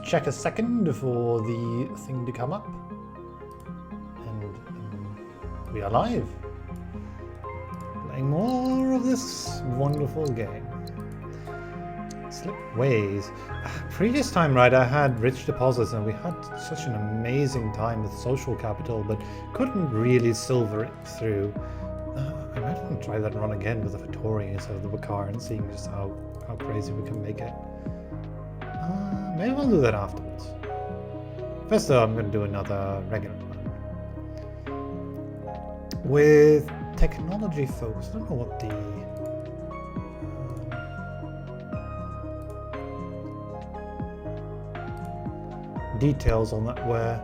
check a second for the thing to come up. And we are live. Playing more of this wonderful game. Slipways. Previous time, right, I had rich deposits and we had such an amazing time with social capital, but couldn't really silver it through. I might want to try that run again with the Vittori instead of the Bakar and seeing just how crazy we can make it. Maybe we'll do that afterwards. First though, I'm going to do another regular one. With technology focus. I don't know what the... details on that were.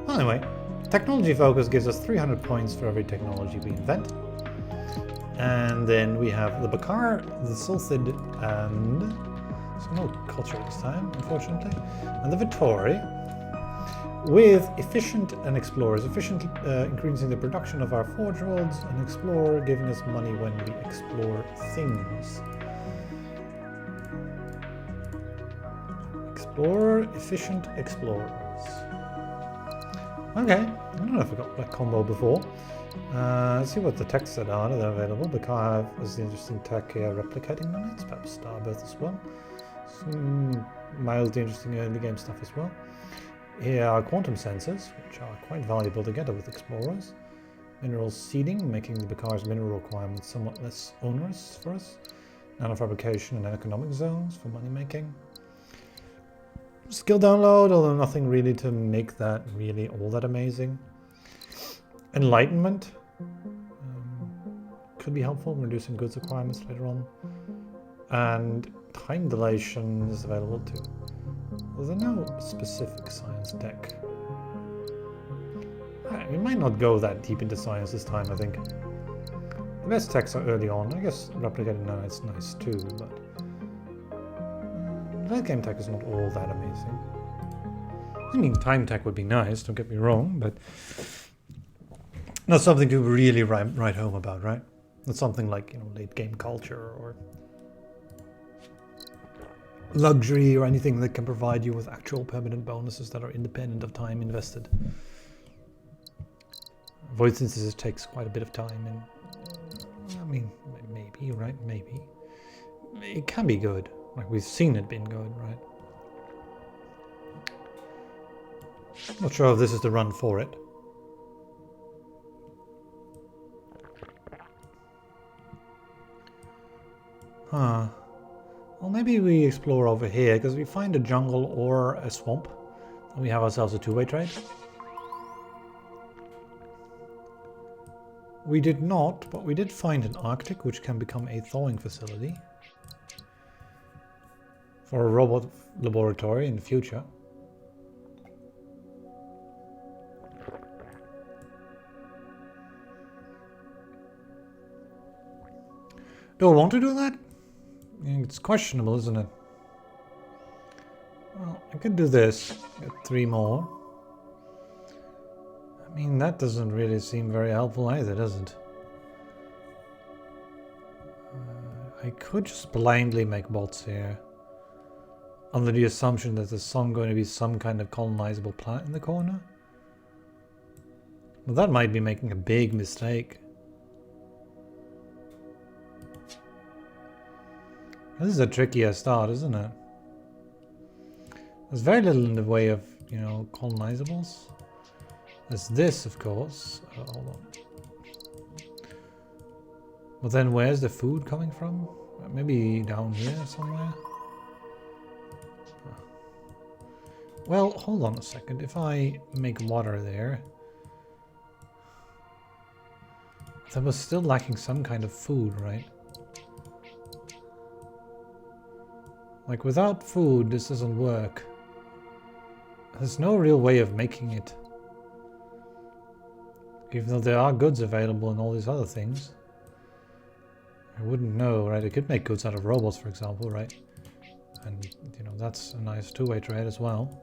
Well, anyway, technology focus gives us 300 points for every technology we invent. And then we have the Bakar, the Sulthid, and so no culture this time, unfortunately. And the Vittori with efficient and explorers. Efficient increasing the production of our forge rods, and explorer giving us money when we explore things. Explorer, efficient explorers. Okay, I don't know if I got that combo before. Let's see what the techs that are available. Bakar is the interesting tech here, replicating minutes, perhaps Starbirth as well. Some mildly interesting early game stuff as well. Here are quantum sensors, which are quite valuable together with explorers. Mineral seeding, making the Bakar's mineral requirements somewhat less onerous for us. Nanofabrication and economic zones for money making. Skill download, although nothing really to make that really all that amazing. Enlightenment could be helpful, reducing goods requirements later on. And time dilation is available too. Well, there's no specific science deck. We might not go that deep into science this time, I think. The best techs are early on. I guess replicating nanites is nice too, but late game tech is not all that amazing. I mean, time tech would be nice, don't get me wrong, but not something to really write home about, right? Not something like, you know, late game culture or luxury or anything that can provide you with actual permanent bonuses that are independent of time invested. Void synthesis takes quite a bit of time, and I mean, maybe, right? Maybe. It can be good. Like, we've seen it being good, right? Not sure if this is the run for it. Huh. Well, maybe we explore over here, because we find a jungle or a swamp, and we have ourselves a two-way trade. We did not, but we did find an Arctic, which can become a thawing facility for a robot laboratory in the future. Do I want to do that? It's questionable, isn't it? Well, I could do this. Get 3 more. I mean, that doesn't really seem very helpful either, does it? I could just blindly make bots here, under the assumption that there's going to be some kind of colonizable planet in the corner. Well, that might be making a big mistake. This is a trickier start, isn't it? There's very little in the way of, you know, colonizables. There's this, of course. Hold on. But then where's the food coming from? Maybe down here somewhere? Well, hold on a second. If I make water there, that was still lacking some kind of food, right? Like, without food, this doesn't work. There's no real way of making it. Even though there are goods available and all these other things. I wouldn't know, right? I could make goods out of robots, for example, right? And, you know, that's a nice two-way trade as well.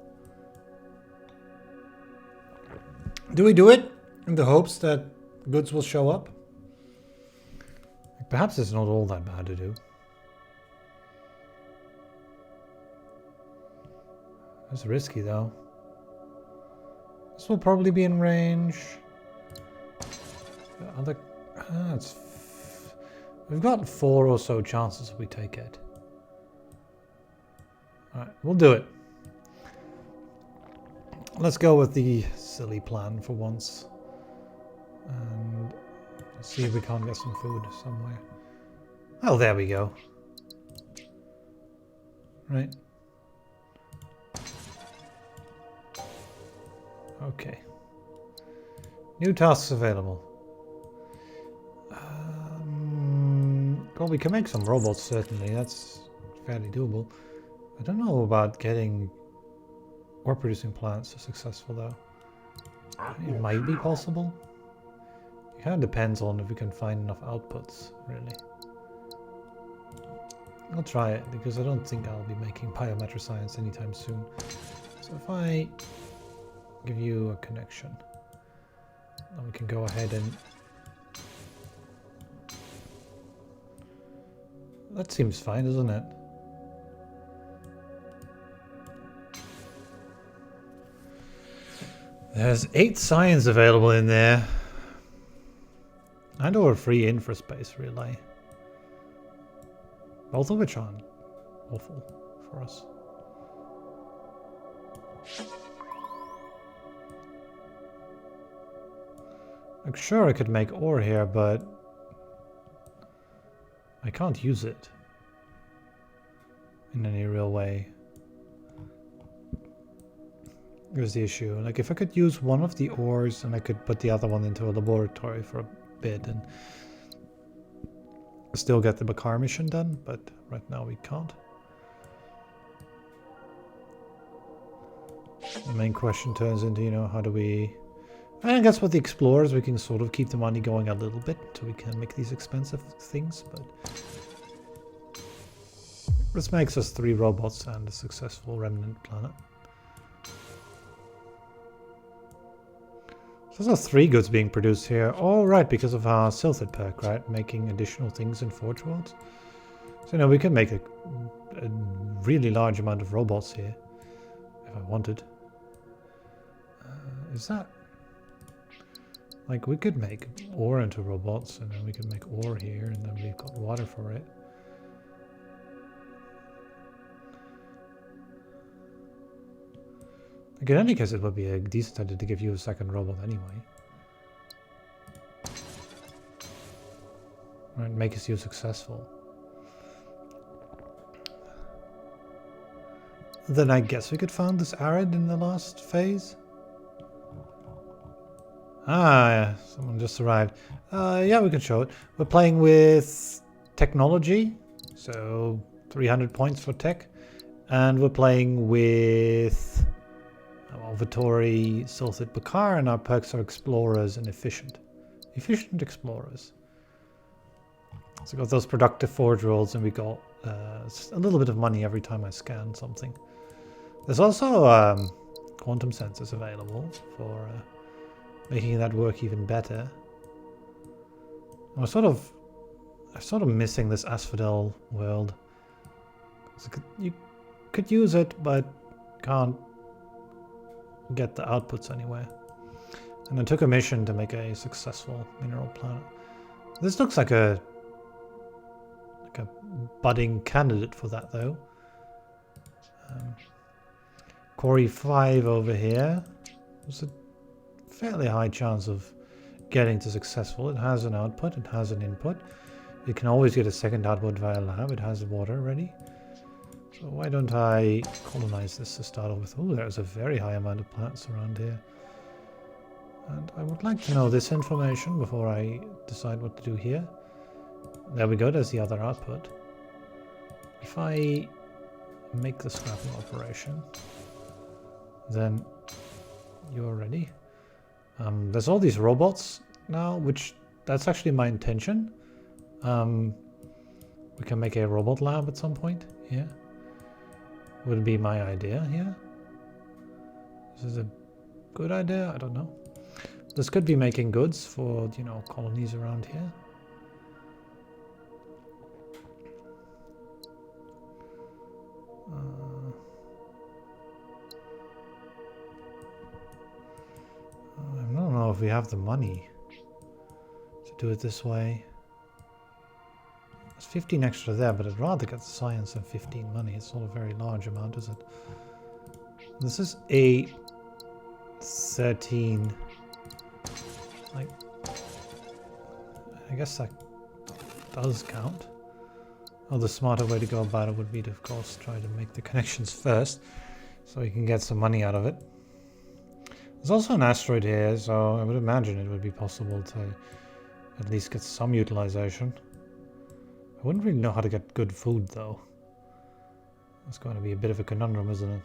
Do we do it in the hopes that goods will show up? Perhaps it's not all that bad to do. That's risky though. This will probably be in range. The other, we've got 4 or so chances if we take it. Alright, we'll do it. Let's go with the silly plan for once. And see if we can't get some food somewhere. Oh, there we go. Right. Okay. New tasks available. Well, we can make some robots, certainly. That's fairly doable. I don't know about getting or producing plants successful, though. It might be possible. It kind of depends on if we can find enough outputs, really. I'll try it, because I don't think I'll be making biometric science anytime soon. So if I give you a connection, then we can go ahead and... That seems fine, doesn't it? There's 8 science available in there. And or free infraspace relay. Both of which aren't awful for us. Like, sure, I could make ore here, but I can't use it in any real way. Here's the issue. Like, if I could use one of the ores and I could put the other one into a laboratory for a bit and still get the Bakar mission done, but right now we can't. The main question turns into, you know, how do we... I guess with the explorers we can sort of keep the money going a little bit so we can make these expensive things, but... This makes us 3 robots and a successful remnant planet. So there's 3 goods being produced here. Oh, right, because of our Silthid perk, right? Making additional things in Forge Worlds. So, you know, we can make a really large amount of robots here, if I wanted. Is that... Like, we could make ore into robots, and then we could make ore here, and then we've got water for it. Like, in any case, it would be a decent idea to give you a second robot anyway. Right, make us you successful. Then I guess we could found this arid in the last phase. Ah, yeah, someone just arrived. Yeah, we can show it. We're playing with technology, so 300 points for tech. And we're playing with Vittori, Silthid, Bakar, and our perks are explorers and efficient. Efficient explorers. So we got those productive forge rolls, and we got a little bit of money every time I scan something. There's also quantum sensors available for making that work even better. I'm sort of missing this Asphodel world. You could use it, but can't get the outputs anywhere. And I took a mission to make a successful mineral planet. This looks like a budding candidate for that, though. Core 5 over here. There's a fairly high chance of getting to successful. It has an output, it has an input. You can always get a second output via lab. It has water already. So why don't I colonize this to start off with? Oh, there's a very high amount of plants around here. And I would like to know this information before I decide what to do here. There we go, there's the other output. If I make the scrapping operation, then you're ready. There's all these robots now, which that's actually my intention. We can make a robot lab at some point here. Would be my idea here. This is a good idea, I don't know. This could be making goods for, you know, colonies around here. if we have the money to do it this way. There's 15 extra there, but I'd rather get science than 15 money. It's not a very large amount, is it? This is 8, 13. Like, I guess that does count. Oh, the smarter way to go about it would be to, of course, try to make the connections first, so you can get some money out of it. There's also an asteroid here, so I would imagine it would be possible to at least get some utilization. I wouldn't really know how to get good food, though. That's going to be a bit of a conundrum, isn't it?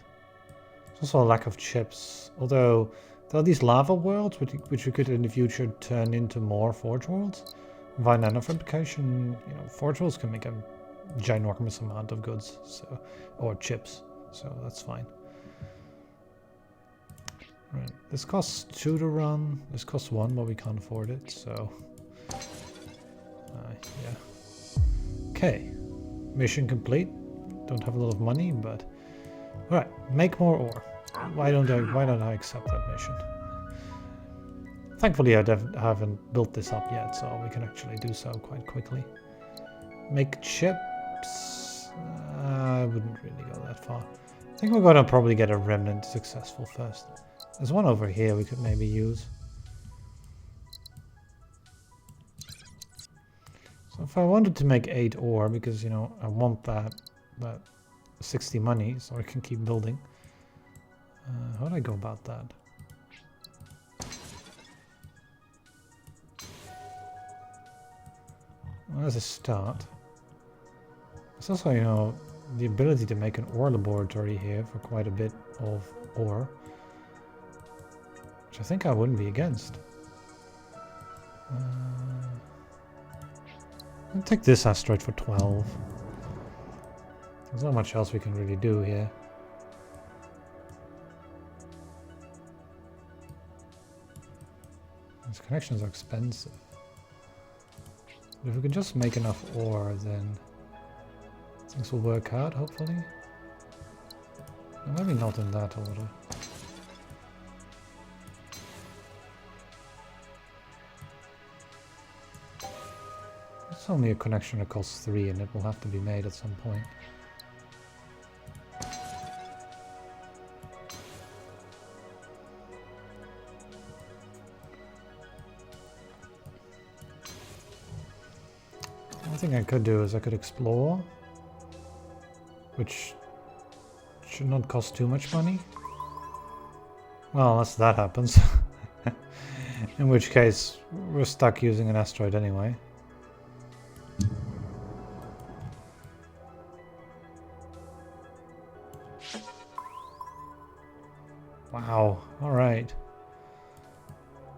There's also a lack of chips, although there are these lava worlds which we could in the future turn into more forge worlds. Via nanofabrication, you know, forge worlds can make a ginormous amount of goods, so, or chips, so that's fine. Right, this costs 2 to run, this costs 1, but we can't afford it, so yeah. Okay, mission complete. Don't have a lot of money, but alright, make more ore. Why don't I accept that mission? Thankfully I haven't built this up yet, so we can actually do so quite quickly. Make chips. I wouldn't really go that far. I think we're going to probably get a remnant successful first. There's one over here we could maybe use. So if I wanted to make 8 ore, because, you know, I want that 60 money so I can keep building. How do I go about that? Well, there's a start. There's also, you know, the ability to make an ore laboratory here for quite a bit of ore, which I think I wouldn't be against. I'll take this asteroid for 12. There's not much else we can really do here. These connections are expensive. But if we can just make enough ore, then things will work out, hopefully. Maybe not in that order. It's only a connection that costs 3 and it will have to be made at some point. One thing I could do is I could explore, which should not cost too much money. Well, unless that happens. In which case, we're stuck using an asteroid anyway. Wow, alright.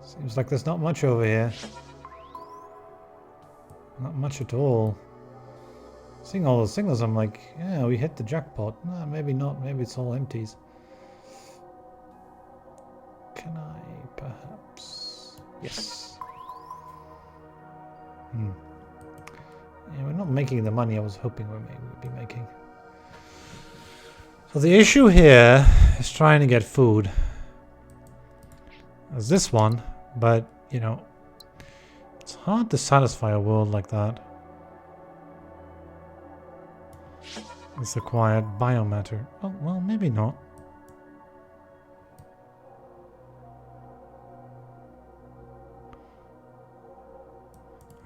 Seems like there's not much over here. Not much at all. Seeing all those signals, I'm like, yeah, we hit the jackpot. No, maybe not. Maybe it's all empties. Can I perhaps? Yes. Yeah, we're not making the money I was hoping we'd be making. So the issue here is trying to get food. There's this one, but, you know, it's hard to satisfy a world like that. It's acquired biomatter. Oh, well, maybe not.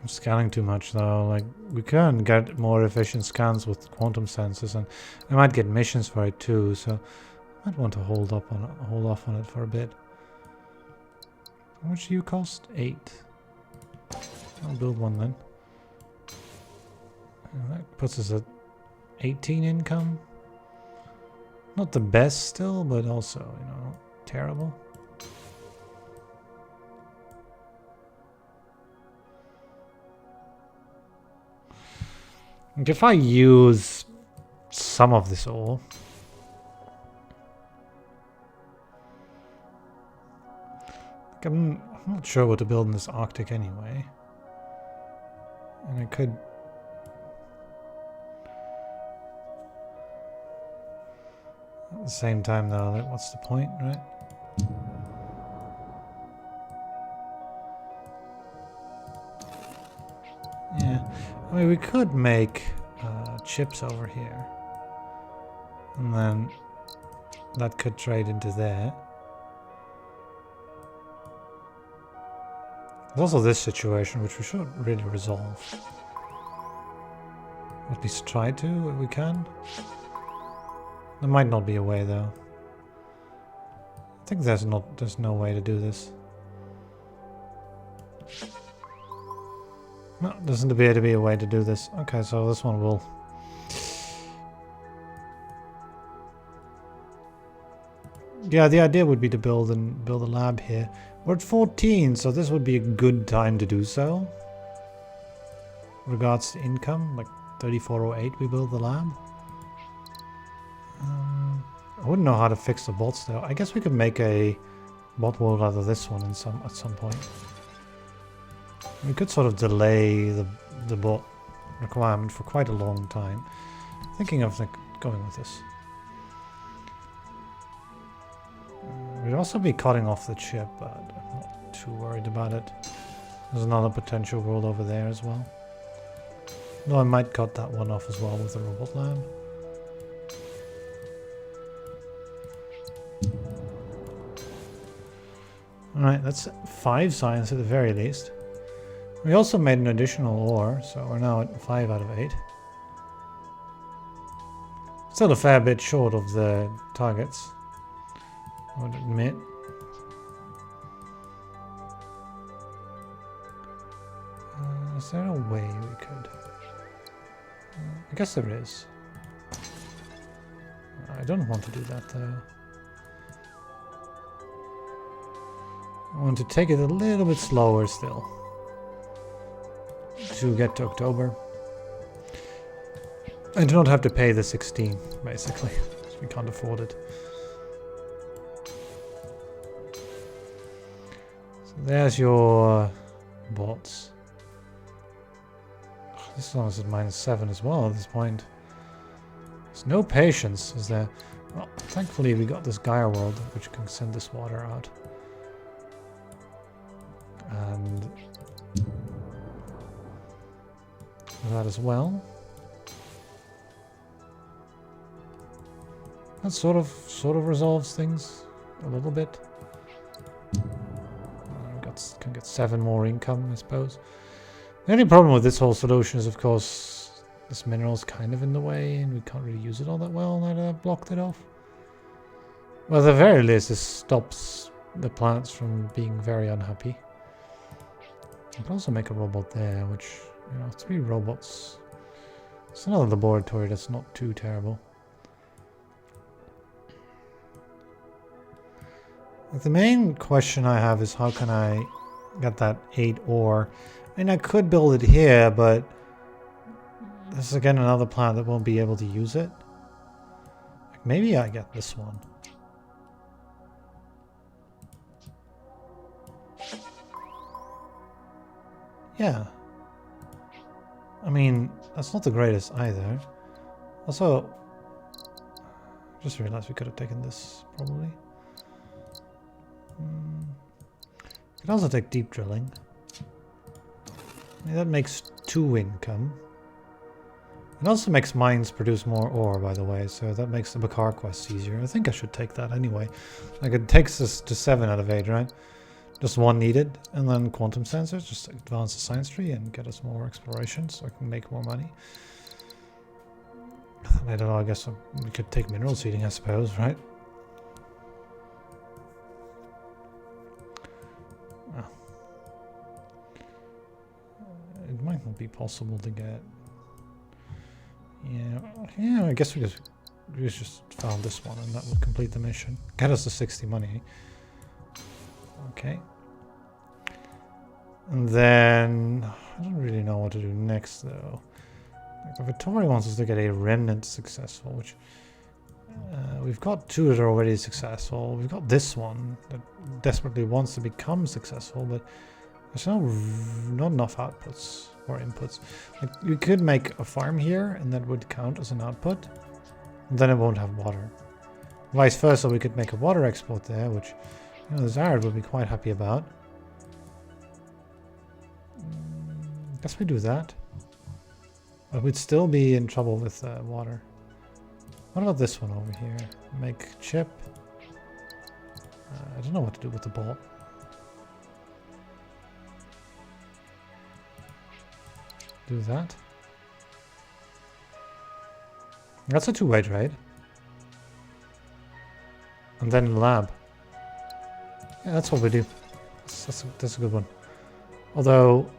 I'm scanning too much though. Like, we can get more efficient scans with quantum sensors, and I might get missions for it too. So I might want to hold off on it for a bit. How much do you cost? 8. I'll build one then. And that puts us at 18 income. Not the best still, but also, you know, not terrible. And if I use some of this ore, I'm not sure what to build in this Arctic anyway. And I could... At the same time though, what's the point, right? I mean, we could make chips over here. And then that could trade into there. There's also this situation, which we should really resolve. At least try to, if we can. There might not be a way, though. I think there's no way to do this. No, doesn't appear to be a way to do this. Okay, so this one will... Yeah, the idea would be to build a lab here. We're at 14, so this would be a good time to do so. Regards to income, like 3408 we build the lab. I wouldn't know how to fix the bots though. I guess we could make a bot world out of this one at some point. We could sort of delay the bot requirement for quite a long time. Thinking of like going with this. We'd also be cutting off the chip, but I'm not too worried about it. There's another potential world over there as well. Though I might cut that one off as well with the robot lab. Alright, that's 5 science at the very least. We also made an additional ore, so we're now at 5 out of 8. Still a fair bit short of the targets, I would admit. Is there a way we could? I guess there is. I don't want to do that though. I want to take it a little bit slower still. To get to October. I do not have to pay the 16, basically. We can't afford it. So there's your bots. This one is at -7 as well at this point. There's no patience, is there? Well, thankfully we got this Gaia world, which can send this water out. And that as well. That sort of resolves things a little bit. Can get 7 more income, I suppose. The only problem with this whole solution is, of course, this mineral's kind of in the way, and we can't really use it all that well now that I've blocked it off. Well, at the very least, this stops the planets from being very unhappy. I can also make a robot there, which, you know, 3 robots. It's another laboratory that's not too terrible. The main question I have is how can I get that 8 ore? I mean, I could build it here, but this is again another planet that won't be able to use it. Like maybe I get this one. Yeah. I mean, that's not the greatest either. Also, just realized we could have taken this probably. We can also take deep drilling. I mean, that makes 2 income. It also makes mines produce more ore, by the way, so that makes the Bakar quests easier. I think I should take that anyway. Like, it takes us to 7 out of 8, right? Just 1 needed, and then quantum sensors, just advance the science tree and get us more exploration so I can make more money. I don't know, I guess we could take mineral seeding, I suppose, right? It might not be possible to get. Yeah. I guess we just found this one, and that would complete the mission. Get us the 60 money. Okay. And then I don't really know what to do next, though. Like, Vittori wants us to get a remnant successful, which we've got 2 that are already successful. We've got this one that desperately wants to become successful, but there's not enough outputs or inputs. Like, you could make a farm here, and that would count as an output. And then it won't have water. Vice versa, we could make a water export there, which, you know, the Zard would be quite happy about. Guess we do that. But we'd still be in trouble with water. What about this one over here? Make chip. I don't know what to do with the ball. Do that. That's a two-way trade. And then in the lab. Yeah, that's what we do. That's a good one. Although,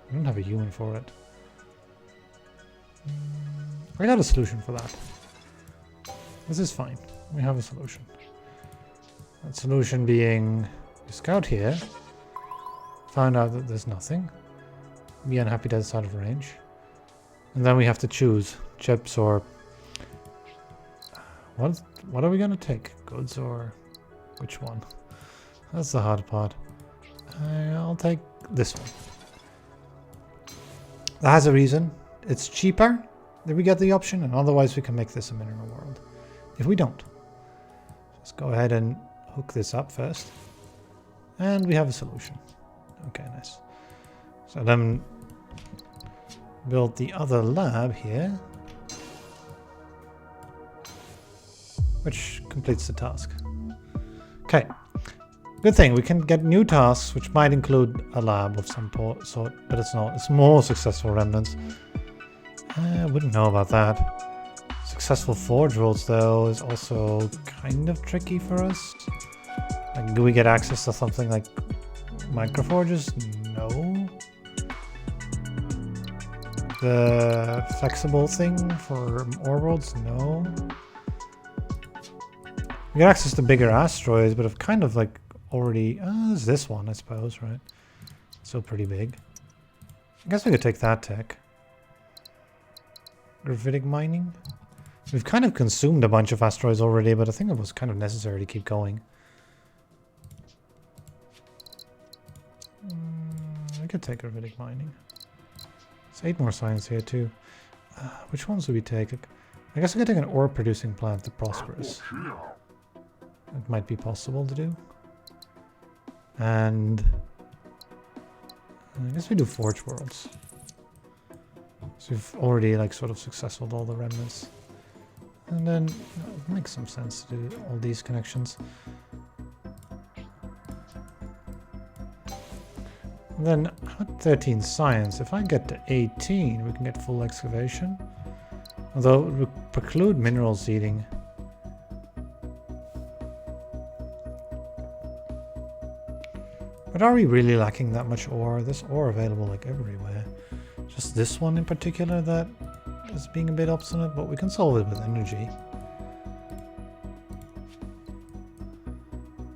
I don't have a human for it. I got a solution for that. This is fine. We have a solution. That solution being, we scout here, find out that there's nothing, be unhappy that it's out of range, and then we have to choose chips or what are we gonna take? Goods or which one? That's the hard part. I'll take this one. That has a reason. It's cheaper that we get the option, and otherwise we can make this a mineral world. If we don't, let's go ahead and hook this up first. And we have a solution. Okay, nice. So then build the other lab here, which completes the task. Okay. Good thing, we can get new tasks, which might include a lab of some sort, but it's not. It's more successful remnants. I wouldn't know about that. Successful forge worlds, though, is also kind of tricky for us. Like, do we get access to something like microforges? No. The flexible thing for ore worlds? No. We get access to bigger asteroids, but I've kind of like already... there's this one, I suppose, right? Still pretty big. I guess we could take that tech. Gravitic mining? We've kind of consumed a bunch of asteroids already, but I think it was kind of necessary to keep going. I could take gravitic mining. There's 8 more science here too. Which ones do we take? I guess I could take an ore producing plant, the Prosperous. It might be possible to do. And I guess we do Forge Worlds. So we've already like sort of successful with all the remnants. And then it makes some sense to do all these connections. And then 13 science. If I get to 18, we can get full excavation. Although it would preclude mineral seeding. But are we really lacking that much ore? There's ore available like everywhere. Just this one in particular that is being a bit obstinate, but we can solve it with energy.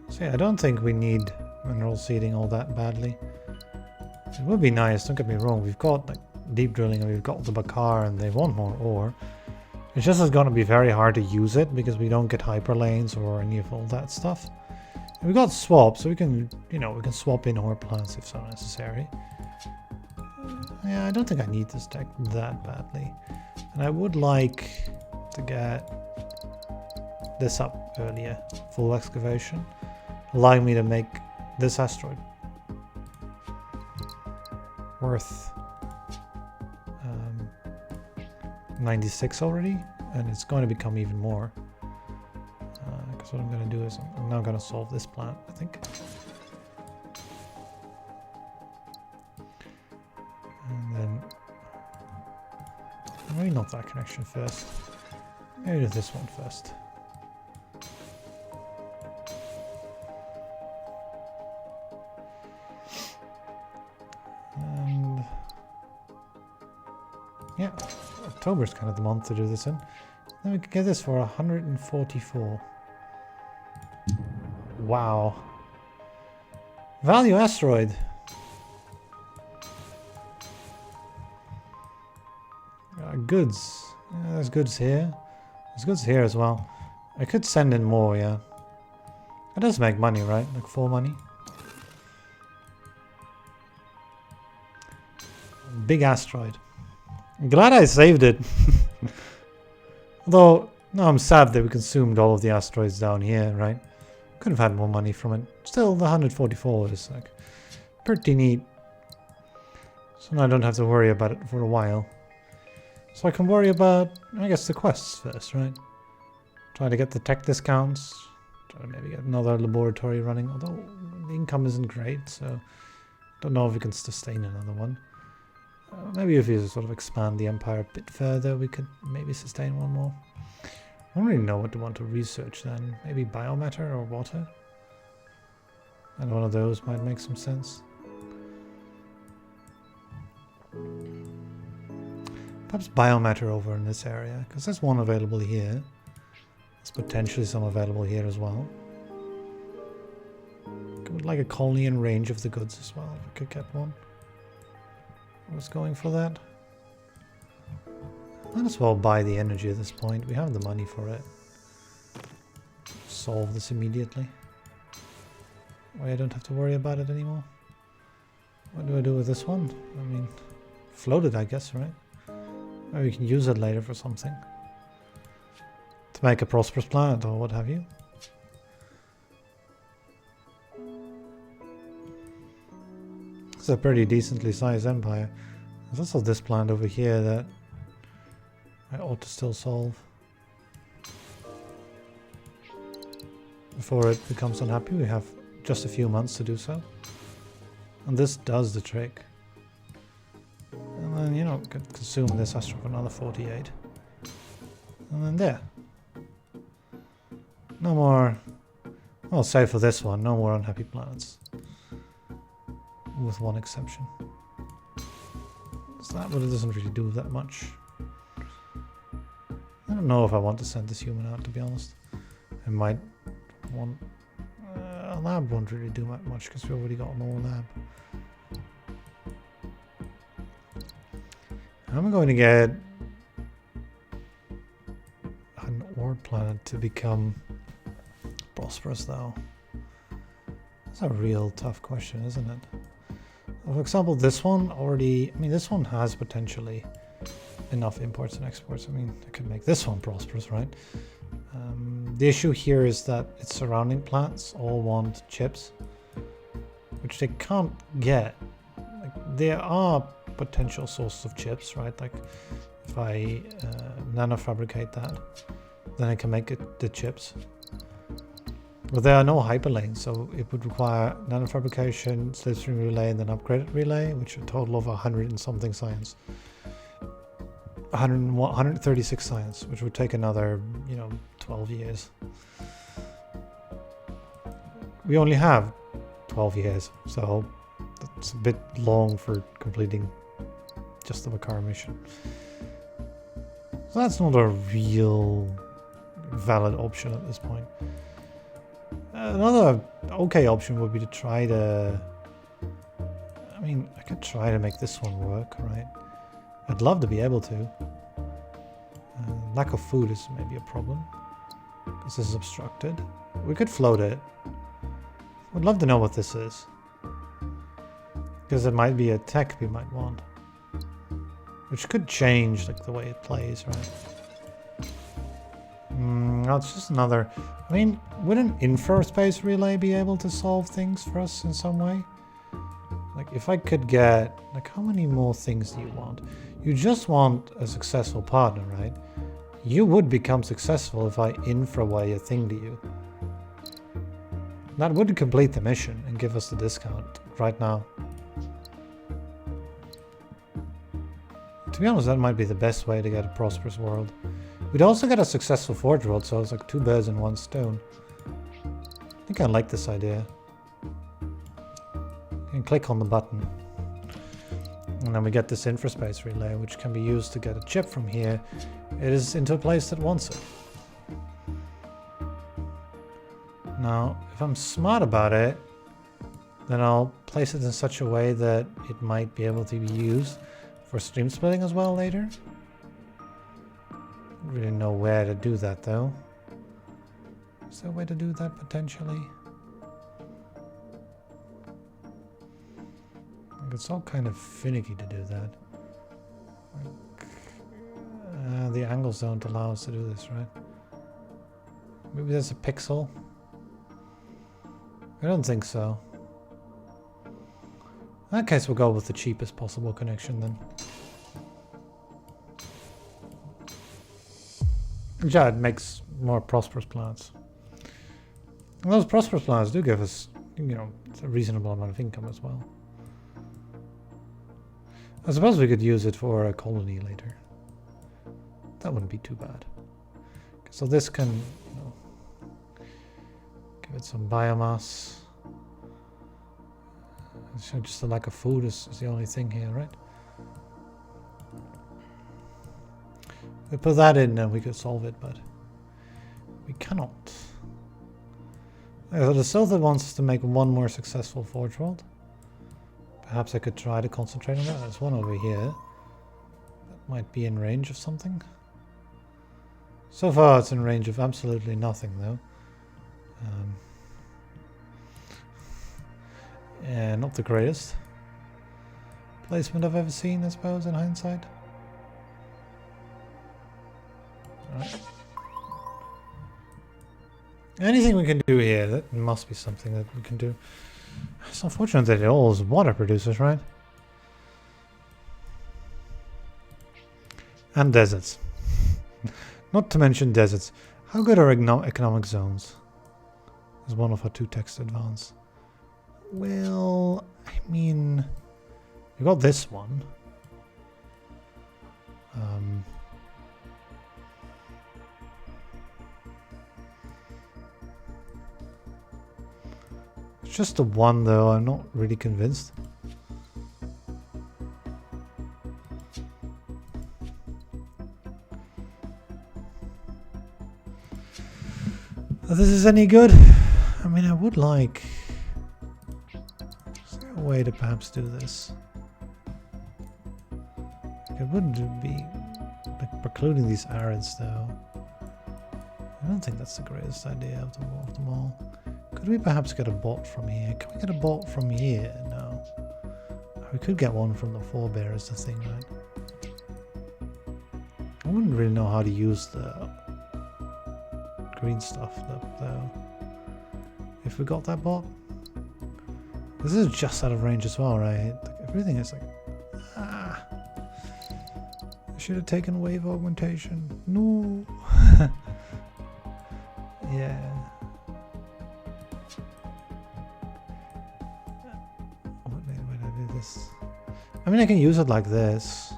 So yeah, I don't think we need mineral seeding all that badly. It would be nice, don't get me wrong, we've got like deep drilling and we've got the Bakar and they want more ore. It's just going to be very hard to use it because we don't get hyperlanes or any of all that stuff. And we got swap, so we can, you know, we can swap in ore plants if so necessary. Yeah, I don't think I need this deck that badly. And I would like to get this up earlier, full excavation, allowing me to make this asteroid worth 96 already, and it's going to become even more. Because what I'm going to do is I'm now going to solve this plant, I think. And then maybe not that connection first. Maybe do this one first. And yeah, October's kind of the month to do this in. Then we can get this for 144. Wow. Value asteroid. Goods. Yeah, there's goods here. There's goods here as well. I could send in more, yeah. It does make money, right? Like full money. Big asteroid. I'm glad I saved it. Although, no, I'm sad that we consumed all of the asteroids down here, right? Could have had more money from it. Still, the 144 is like pretty neat. So now I don't have to worry about it for a while. So I can worry about, I guess, the quests first, right? Try to get the tech discounts. Try to maybe get another laboratory running, although the income isn't great, so don't know if we can sustain another one. Maybe if we sort of expand the empire a bit further, we could maybe sustain one more. I don't really know what to want to research then. Maybe biomatter or water? And one of those might make some sense. Perhaps biomatter over in this area, because there's one available here. There's potentially some available here as well. I would like a colony in range of the goods as well, if we could get one. I was going for that. Might as well buy the energy at this point. We have the money for it. Solve this immediately. Why I don't have to worry about it anymore. What do I do with this one? I mean, float it, I guess, right? Maybe we can use it later for something. To make a prosperous planet or what have you. It's a pretty decently sized empire. There's also this planet over here that I ought to still solve. Before it becomes unhappy, we have just a few months to do so. And this does the trick. And then, you know, we could consume this asteroid for another 48. And then there. No more, well, save for this one, no more unhappy planets. With one exception. So that really doesn't really do that much. I don't know if I want to send this human out, to be honest. I might want... a lab won't really do that much because we already got an old lab. I'm going to get an ore planet to become prosperous, though. That's a real tough question, isn't it? For example, this one already... I mean, this one has potentially enough imports and exports. I mean, I could make this one prosperous, right? The issue here is that its surrounding plants all want chips, which they can't get. Like, there are potential sources of chips, right? Like, if I nanofabricate that, then I can make the chips. But there are no hyperlanes, so it would require nanofabrication, slipstream relay, and then upgraded relay, which are a total of 100 and something science. 136 science, which would take another, 12 years. We only have 12 years, so that's a bit long for completing just the Bakar mission. So that's not a real valid option at this point. Another okay option would be to try to... I mean, I could try to make this one work, right? I'd love to be able to. Lack of food is maybe a problem, because this is obstructed. We could float it. Would love to know what this is, because it might be a tech we might want, which could change like the way it plays, right? No, it's just another... I mean, would an infraspace relay be able to solve things for us in some way? Like, if I could get... Like, how many more things do you want? You just want a successful partner, right? You would become successful if I infraway a thing to you. That would complete the mission and give us the discount right now. To be honest, that might be the best way to get a prosperous world. We'd also get a successful forge world, so it's like 2 birds in 1 stone. I think I like this idea. You can click on the button. And then we get this infraspace relay, which can be used to get a chip from here. It is into a place that wants it. Now, if I'm smart about it, then I'll place it in such a way that it might be able to be used for stream splitting as well later. Don't really know where to do that though. Is there a way to do that potentially? Like, it's all kind of finicky to do that. Like, the angles don't allow us to do this, right? Maybe there's a pixel. I don't think so. In that case, we'll go with the cheapest possible connection then. Yeah, it makes more prosperous planets. And those prosperous planets do give us, you know, a reasonable amount of income as well. I suppose we could use it for a colony later. That wouldn't be too bad. So this can, you know, give it some biomass. So just the lack of food is the only thing here, right? If we put that in, then we could solve it, but we cannot. So the South wants us to make one more successful forge world. Perhaps I could try to concentrate on that. There's one over here that might be in range of something. So far it's in range of absolutely nothing though. Yeah, not the greatest placement I've ever seen, I suppose, in hindsight. Right. Anything we can do here, that must be something that we can do. It's unfortunate that it all is water producers, right? And deserts. Not to mention deserts. How good are economic zones? Is one of our 2 text advance. Well, I mean, we got this one. It's just the one though, I'm not really convinced. If this is any good, I mean, I would like... Is there a way to perhaps do this? It would be like precluding these airids though. I don't think that's the greatest idea of them all. Could we perhaps get a bot from here? Can we get a bot from here? No. We could get one from the forebears, the thing, right? I wouldn't really know how to use the green stuff though. If we got that bot. This is just out of range as well, right? Like, everything is like... Ah! I should have taken wave augmentation. No! Yeah. I mean, I can use it like this.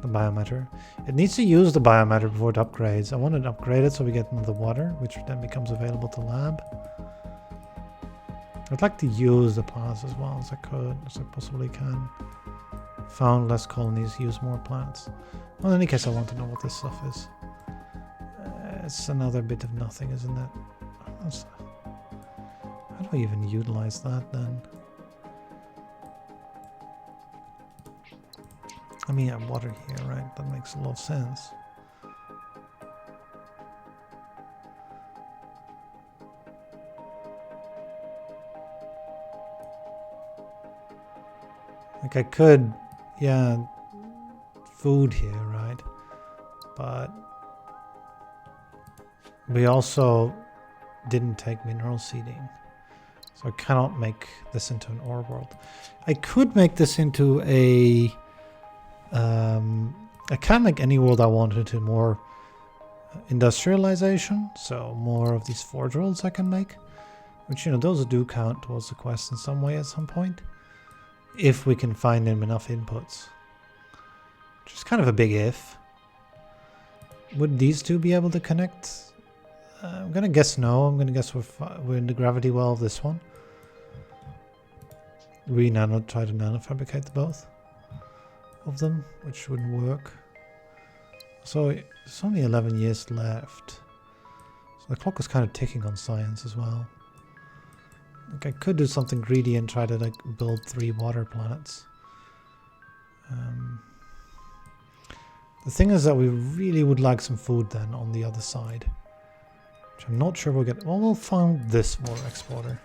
The biomatter. It needs to use the biomatter before it upgrades. I want it upgraded so we get another water, which then becomes available to lab. I'd like to use the plants as well as I could, as I possibly can. Found less colonies, use more plants. Well, in any case, I want to know what this stuff is. It's another bit of nothing, isn't it? How do I even utilize that then? I mean, I have water here, right? That makes a lot of sense. Like I could, yeah, food here, right? But we also didn't take mineral seeding. So I cannot make this into an ore world. I could make this into a... I can make any world I want into more industrialization. So more of these forge worlds I can make. Which, you know, those do count towards the quest in some way at some point. If we can find them enough inputs. Which is kind of a big if. Would these two be able to connect? I'm gonna guess no. I'm gonna guess we're in the gravity well of this one. We try to nanofabricate both of them, which wouldn't work. So there's only 11 years left. So the clock is kind of ticking on science as well. Like I could do something greedy and try to like build 3 water planets. The thing is that we really would like some food then on the other side. Which I'm not sure we'll get. Well, we'll find this water exporter.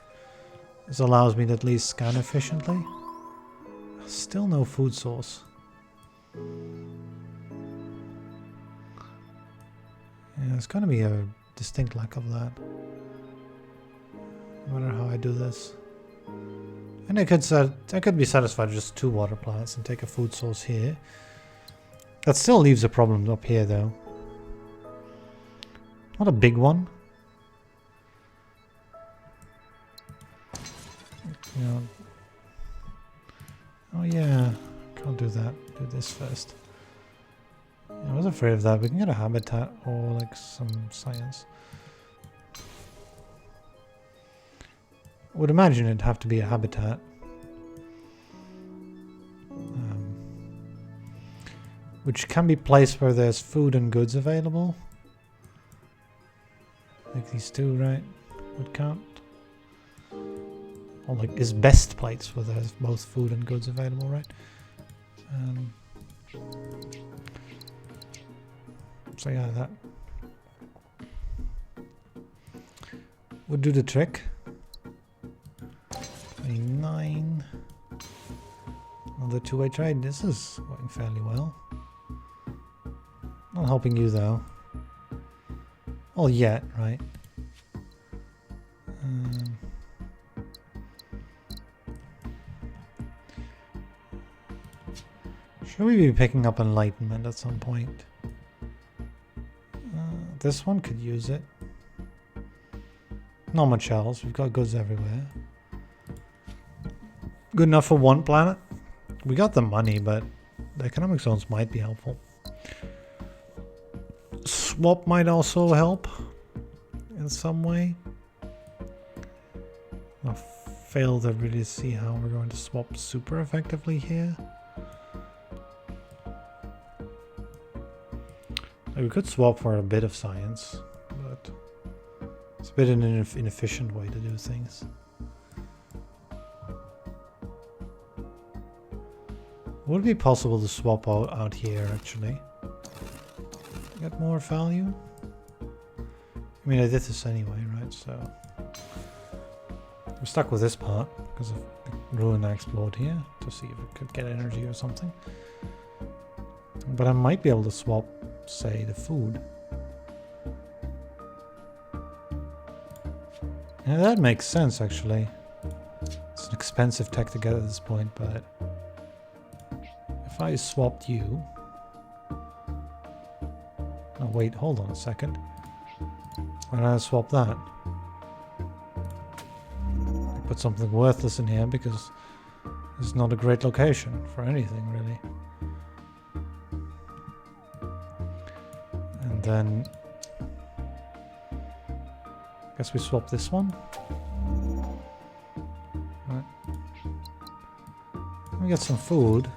This allows me to at least scan efficiently. Still no food source. Yeah, there's going to be a distinct lack of that. No matter how I do this. And I could be satisfied with just 2 water planets and take a food source here. That still leaves a problem up here though. Not a big one. You know. Oh yeah, can't do that. Do this first. Yeah, I was afraid of that. We can get a habitat or like some science. I would imagine it'd have to be a habitat. Which can be placed where there's food and goods available. Like these two, right? Would count. Or like is best placed where there's both food and goods available, right? So yeah, that would do the trick. 29. Another two-way trade. This is going fairly well. Not helping you though. Well, yet, right? Should we be picking up enlightenment at some point? This one could use it. Not much else. We've got goods everywhere. Good enough for one planet. We got the money, but the economic zones might be helpful. Swap might also help in some way. I fail to really see how we're going to swap super effectively here. We could swap for a bit of science, but it's a bit an inefficient way to do things. Would it be possible to swap out here actually? Get more value? I mean, I did this anyway, right? So we're stuck with this part because of the ruin I explored here to see if it could get energy or something. But I might be able to swap, say, the food. Yeah, that makes sense actually. It's an expensive tech to get at this point, but if I swapped you... Oh wait, hold on a second. Why don't I swap that? I put something worthless in here because it's not a great location for anything really. And then I guess we swap this one. Right. We get some food.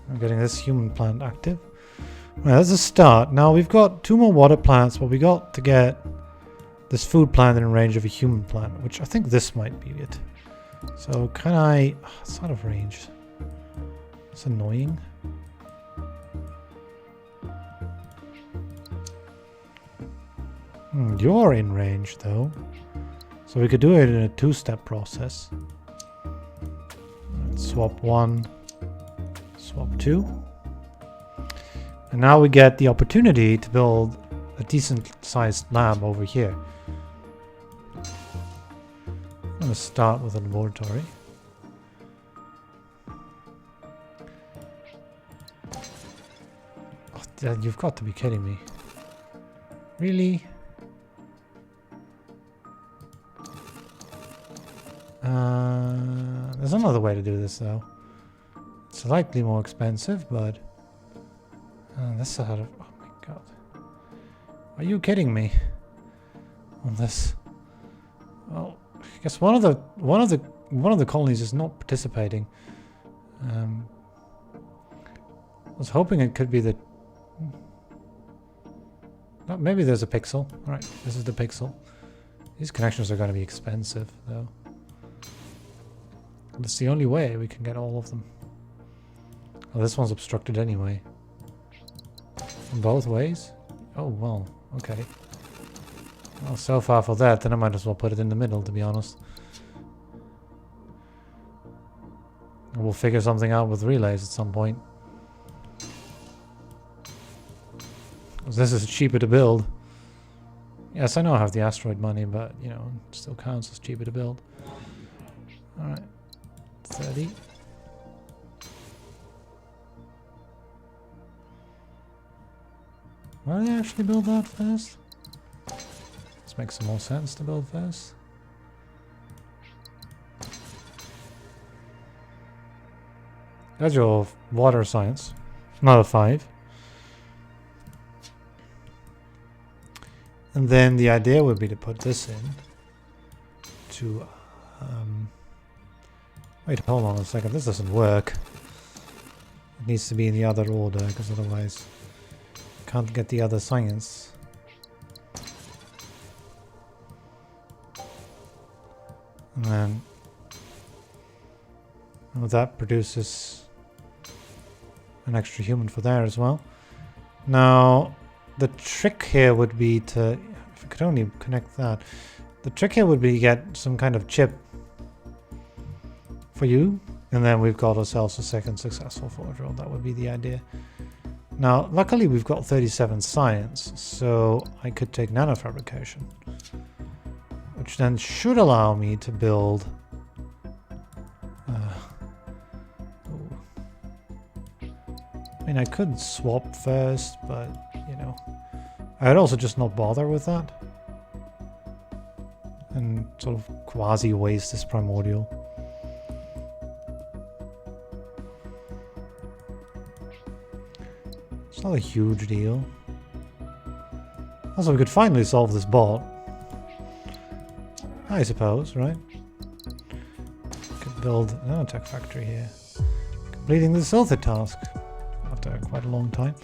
I'm getting this human plant active. Right, that's a start. Now we've got 2 more water plants, but we got to get this food plant in range of a human plant, which I think this might be it. So can I... Oh, it's out of range. It's annoying. You're in range though. So we could do it in a 2-step process. Right, swap 1, swap 2. And now we get the opportunity to build a decent sized lab over here. I'm going to start with a laboratory. Oh, you've got to be kidding me. Really? There's another way to do this though. It's slightly more expensive, but this out of... Oh my god. Are you kidding me? On this. Well, I guess one of the colonies is not participating. I was hoping it could be the... Oh, maybe there's a pixel. Alright, this is the pixel. These connections are going to be expensive though. That's the only way we can get all of them. Oh, this one's obstructed anyway. In both ways? Oh, well, okay. Well, so far for that, then I might as well put it in the middle, to be honest. We'll figure something out with relays at some point. This is cheaper to build. Yes, I know I have the asteroid money, but, you know, it still counts as cheaper to build. Alright. 30. Why did I actually build that first? This makes some more sense to build first. That's your water science. Another 5. And then the idea would be to put this in to wait, hold on a second, this doesn't work. It needs to be in the other order, because otherwise I can't get the other science. And then that produces an extra human for there as well. Now, the trick here would be to, if I could only connect that, the trick here would be to get some kind of chip for you, and then we've got ourselves a second successful forge world. That would be the idea. Now, luckily we've got 37 science, so I could take nanofabrication, which then should allow me to build I mean, I could swap first, but, you know, I'd also just not bother with that and sort of quasi-waste this primordial. It's not a huge deal. Also, we could finally solve this bot, I suppose, right? Could build an nanotech factory here, completing the Silther task after quite a long time.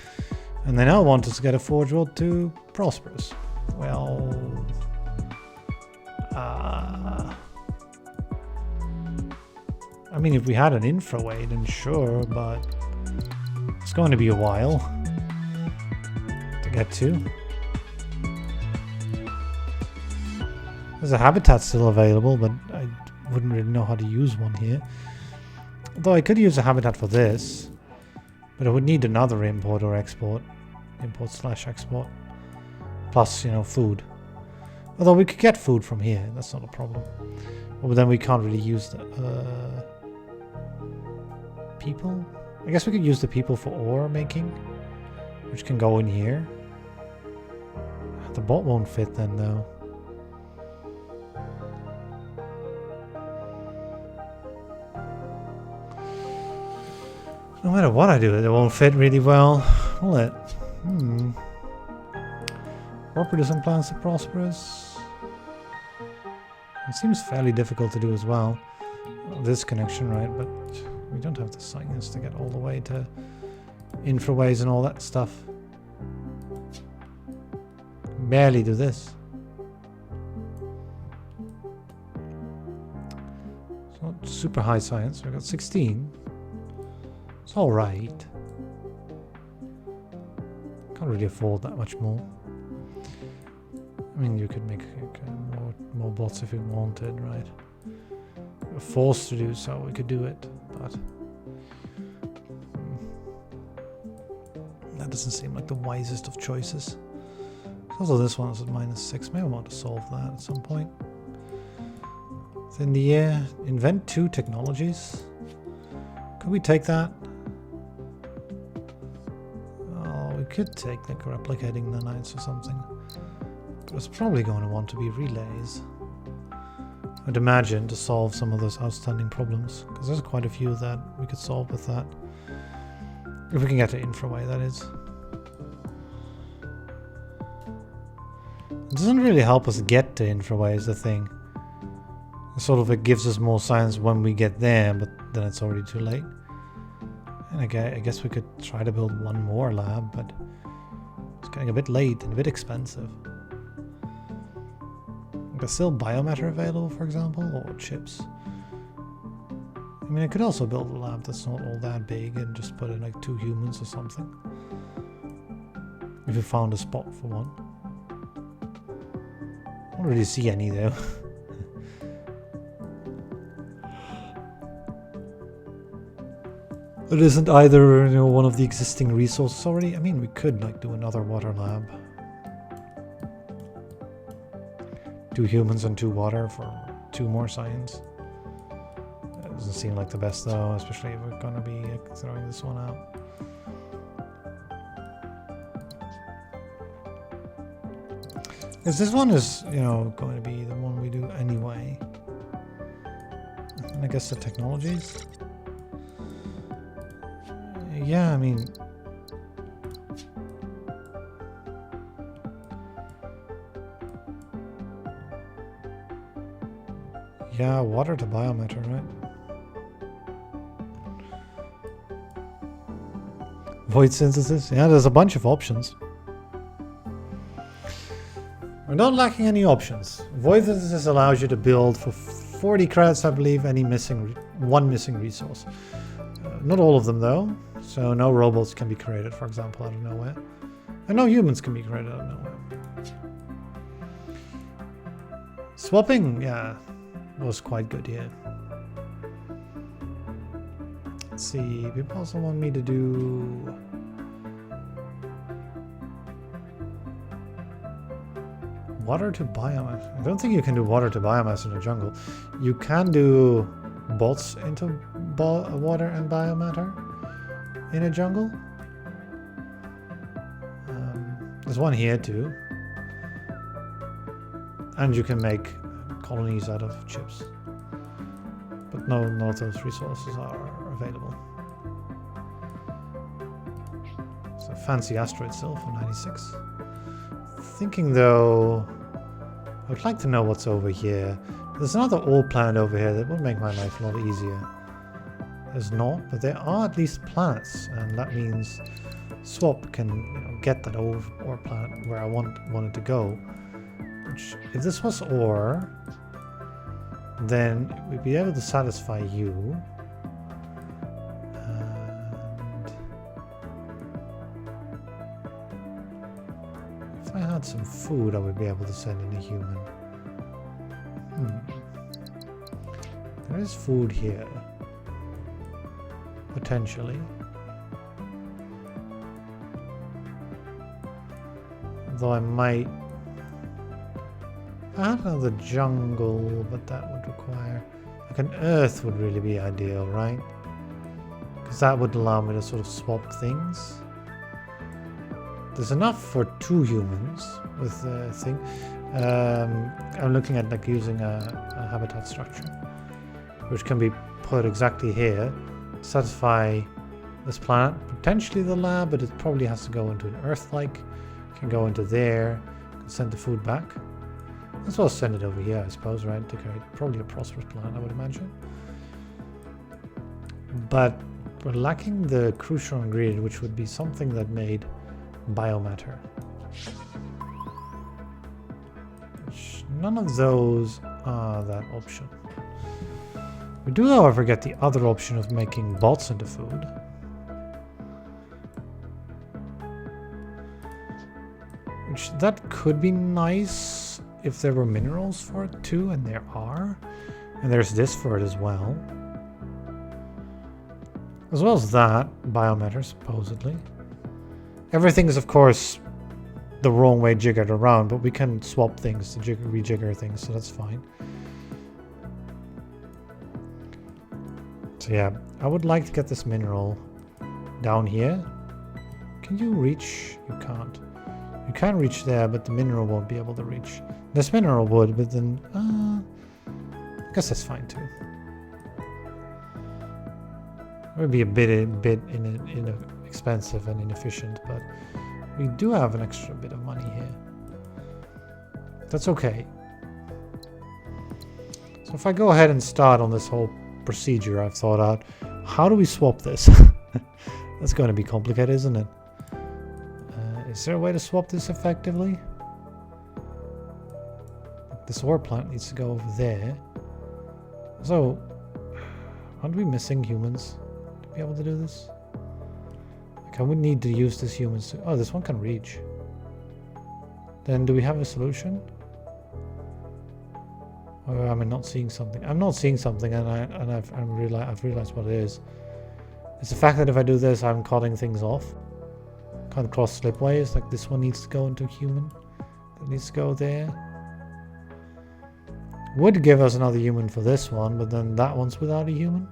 And they now want us to get a forge world to Prosperous. Well, I mean, if we had an infraway, then sure, but it's going to be a while to get to. There's a habitat still available, but I wouldn't really know how to use one here. Although I could use a habitat for this, but I would need another import or export. Import/export. Plus, you know, food. Although we could get food from here, that's not a problem. But then we can't really use the people. I guess we could use the people for ore making, which can go in here. The bot won't fit then, though. No matter what I do, it won't fit really well, will it? Or producing plants to Prosperous. It seems fairly difficult to do as well. This connection, right? But we don't have the science to get all the way to infraways and all that stuff. Barely do this. It's not super high science. We've got 16. It's alright. Can't really afford that much more. I mean, you could make more bots if you wanted, right? We're forced to do so, we could do it, but that doesn't seem like the wisest of choices. Also, this one is at -6. Maybe I want to solve that at some point. Within the year, invent 2 technologies. Could we take that? Oh, we could take like replicating nanites or something. But it's probably going to want to be relays, I'd imagine, to solve some of those outstanding problems. Because there's quite a few that we could solve with that. If we can get to infraway, that is. It doesn't really help us get to infraway is the thing. Sort of it gives us more science when we get there, but then it's already too late. And I guess we could try to build one more lab, but it's getting a bit late and a bit expensive. There's still biomatter available, for example, or chips. I mean, I could also build a lab that's not all that big and just put in like 2 humans or something. If we found a spot for one. I don't really see any though. It isn't either, you know, one of the existing resources already. I mean, we could like do another water lab. 2 humans and 2 water for 2 more science. That doesn't seem like the best though, especially if we're gonna be throwing this one out. Because this one is, you know, going to be the one we do anyway. And I guess the technologies. Yeah, I mean... Yeah, water to biomatter, right? Void synthesis? Yeah, there's a bunch of options. We're not lacking any options. Void synthesis allows you to build for 40 credits, I believe, one missing resource. Not all of them, though. So no robots can be created, for example, out of nowhere. And no humans can be created out of nowhere. Swapping, yeah, was quite good here. Let's see, people also want me to do... Water to biomass. I don't think you can do water to biomass in a jungle. You can do bots into water and biomatter in a jungle. There's one here too. And you can make colonies out of chips. But no, none of those resources are available. It's a fancy asteroid still for 96. Thinking though, I'd like to know what's over here. There's another old planet over here that would make my life a lot easier. There's not, but there are at least planets, and that means Swap can, you know, get that old ore planet where I want it to go. Which, if this was ore, then we'd be able to satisfy you. If I had some food, I would be able to send in a human. There is food here. Potentially. Though I might... I had another jungle, but that would require... Like an earth would really be ideal, right? Because that would allow me to sort of swap things. There's enough for 2 humans with the thing. I'm looking at like using a habitat structure, which can be put exactly here, satisfy this planet, potentially the lab, but it probably has to go into an Earth-like. Can go into there, can send the food back. As well as send it over here, I suppose, right? To create probably a prosperous planet, I would imagine. But we're lacking the crucial ingredient, which would be something that made biomatter. None of those are that option. We do, however, get the other option of making bots into food. Which, that could be nice if there were minerals for it too, and there are. And there's this for it as well. As well as that, biomatter, supposedly. Everything is, of course, the wrong way jiggered around, but we can swap things to rejigger things, so that's fine. So yeah, I would like to get this mineral down here. Can you reach? You can't. You can reach there, but the mineral won't be able to reach. This mineral would, but then... I guess that's fine too. It would be a bit expensive and inefficient, but we do have an extra bit of money here. That's okay. So if I go ahead and start on this whole procedure I've thought out, how do we swap this? That's going to be complicated, isn't it? Is there a way to swap this effectively? This ore plant needs to go over there. So, aren't we missing humans to be able to do this? Like, I would need to use this humans to... Oh, this one can reach. Then do we have a solution? Or am I not seeing something? I'm not seeing something, and I've realized what it is. It's the fact that if I do this, I'm cutting things off. Can't cross slipways. Like this one needs to go into human. That needs to go there. Would give us another human for this one, but then that one's without a human.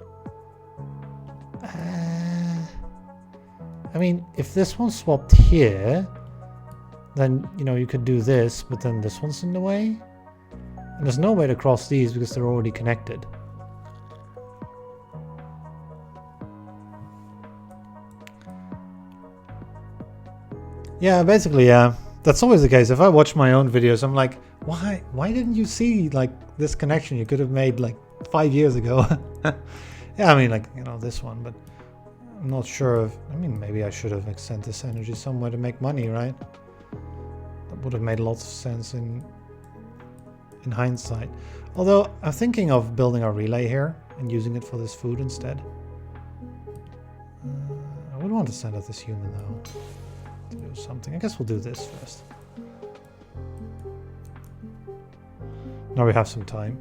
I mean, if this one swapped here, then, you know, you could do this, but then this one's in the way. And there's no way to cross these because they're already connected. Yeah, basically, yeah. That's always the case. If I watch my own videos, I'm like, why didn't you see like this connection you could have made like 5 years ago? Yeah, I mean, like, you know, this one, but I'm not sure if, I mean, maybe I should have sent this energy somewhere to make money, right? That would have made lots of sense in hindsight. Although I'm thinking of building a relay here and using it for this food instead. I would want to send out this human though to do something. I guess we'll do this first. Now we have some time.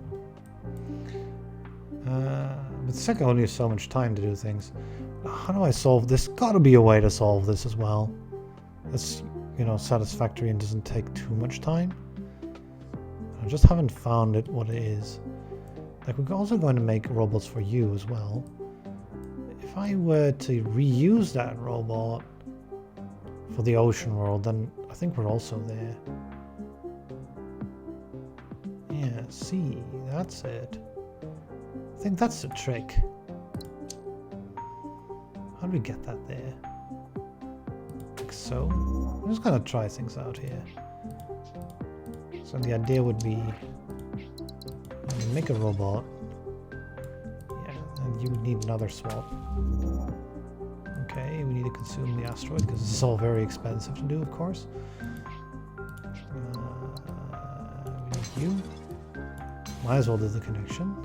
But the second only has so much time to do things. How do I solve this? Gotta be a way to solve this as well. That's, you know, satisfactory and doesn't take too much time. I just haven't found it what it is. Like, we're also going to make robots for you as well. If I were to reuse that robot for the ocean world, then I think we're also there. Yeah, see, that's it. I think that's the trick. How do we get that there? Like so. I'm just gonna try things out here. So the idea would be make a robot. Yeah, and you would need another swap. Okay, we need to consume the asteroid because this is all very expensive to do, of course. We need you. Might as well do the connection.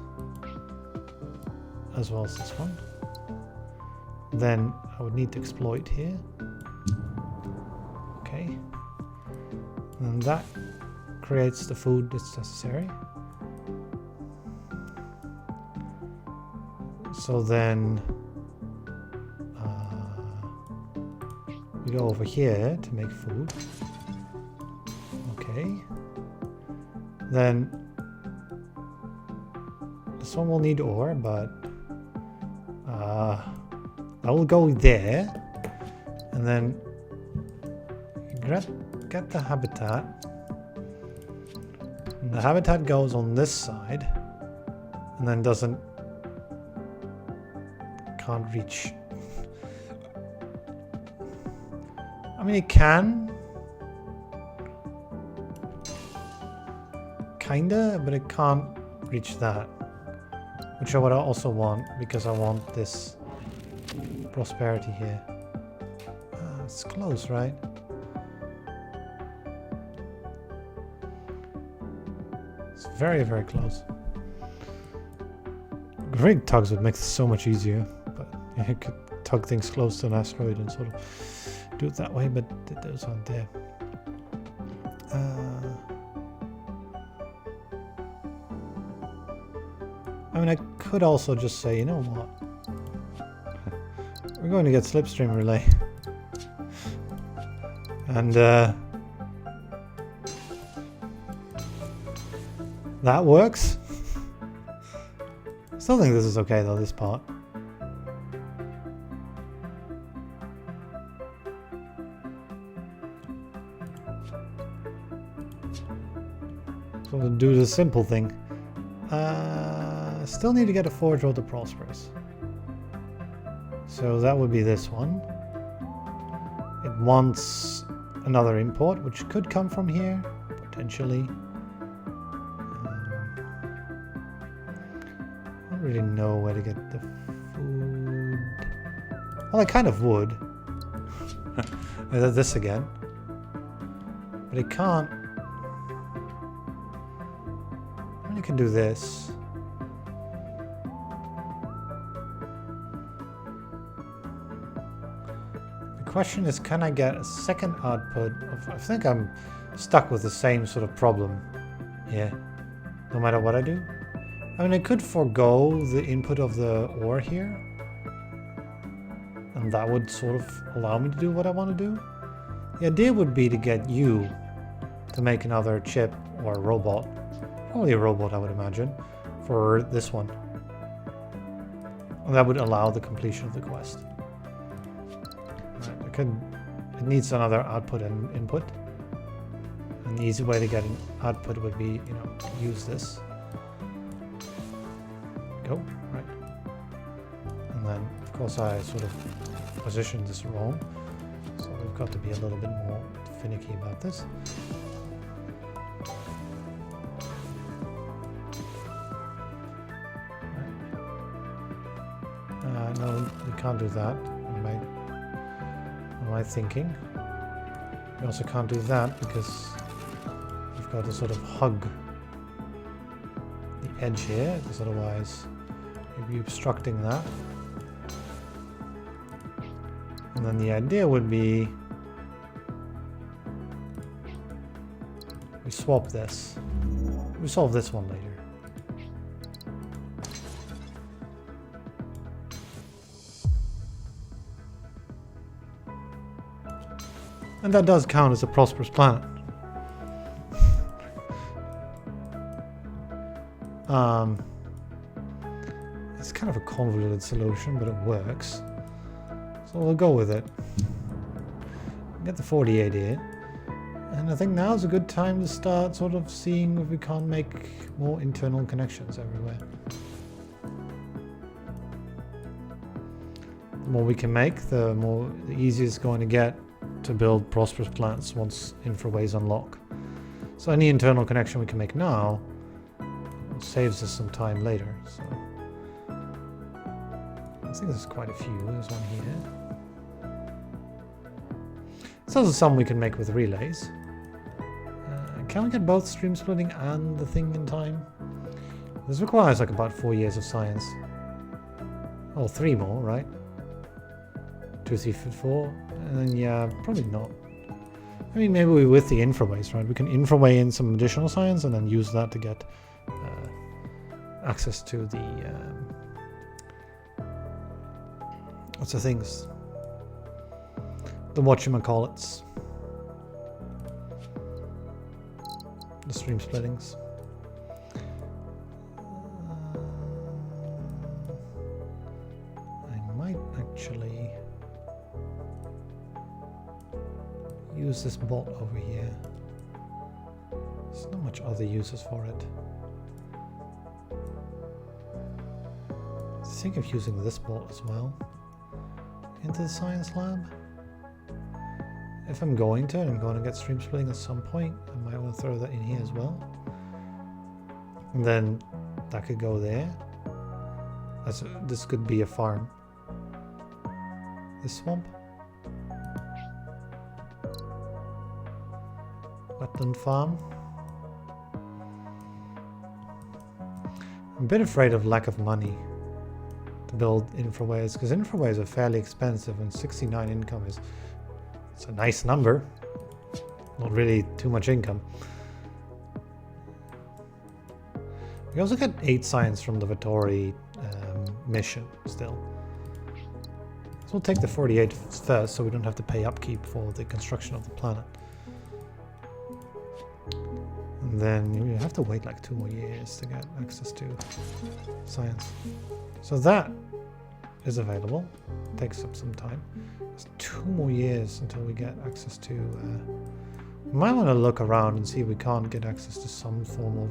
As well as this one. Then I would need to exploit here. Okay. And that creates the food that's necessary. So then we go over here to make food. Okay. Then this one will need ore, but I will go there, and then get the habitat. And the habitat goes on this side, and then can't reach. I mean, it can, kinda, but it can't reach that. Which I would also want, because I want this prosperity here. It's close, right? It's very, very close. Rig tugs would make this so much easier, but you could tug things close to an asteroid and sort of do it that way, but those aren't there. I mean, I could also just say, you know what? We're going to get slipstream relay. And that works. I still think this is okay though, this part. So to do the simple thing. Still need to get a forge road that prospers. So that would be this one. It wants another import, which could come from here, potentially. I don't really know where to get the food. Well, I kind of would. This again. But it can't. I mean, it can do this. Question is, can I get a second output of, I think I'm stuck with the same sort of problem here, no matter what I do. I mean, I could forego the input of the ore here, and that would sort of allow me to do what I want to do. The idea would be to get you to make another chip or a robot, probably a robot I would imagine, for this one. And that would allow the completion of the quest. It needs another output and input. An easy way to get an output would be, you know, use this. Go, right. And then, of course, I sort of positioned this wrong. So we've got to be a little bit more finicky about this. No, we can't do that. Am I thinking? We also can't do that because we've got to sort of hug the edge here, because otherwise you'd be obstructing that. And then the idea would be we swap this. We solve this one later. And that does count as a prosperous planet. It's kind of a convoluted solution, but it works. So we'll go with it. Get the 48 here. And I think now's a good time to start sort of seeing if we can't make more internal connections everywhere. The more we can make, the easier it's going to get to build prosperous planets once infraways unlock. So any internal connection we can make now saves us some time later. So I think there's quite a few. There's one here. So there's some we can make with relays. Can we get both stream splitting and the thing in time? This requires like about 4 years of science. Oh, 3 more, right? 2, 3, 4. And then, yeah, probably not. I mean, maybe we're with the infraways, right? We can infraway in some additional science and then use that to get access to the what's the things? The whatchamacallits. The stream splittings. I might actually use this bolt over here. There's not much other uses for it. I think of using this bolt as well into the science lab. If I'm going to, and I'm going to get stream splitting at some point, I might want to throw that in here as well. And then that could go there. This could be a farm. This swamp. Wetland farm. I'm a bit afraid of lack of money to build infraways, because infraways are fairly expensive, and 69 income is it's a nice number. Not really too much income. We also get 8 science from the Vittori mission still. So we'll take the 48 first, so we don't have to pay upkeep for the construction of the planet. And then you have to wait like 2 more years to get access to science. So that is available. It takes up some time. It's 2 more years until we get access to... we might want to look around and see if we can't get access to some form of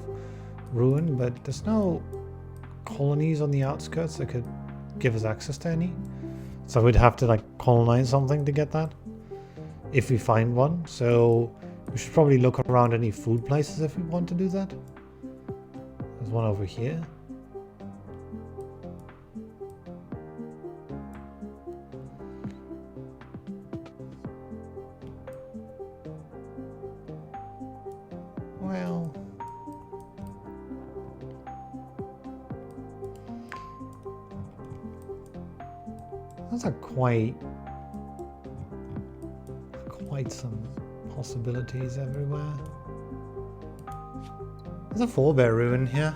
ruin, but there's no colonies on the outskirts that could give us access to any. So we'd have to like colonize something to get that, if we find one. So we should probably look around any food places if we want to do that. There's one over here. Well, those are quite some possibilities everywhere. There's a forebear ruin here.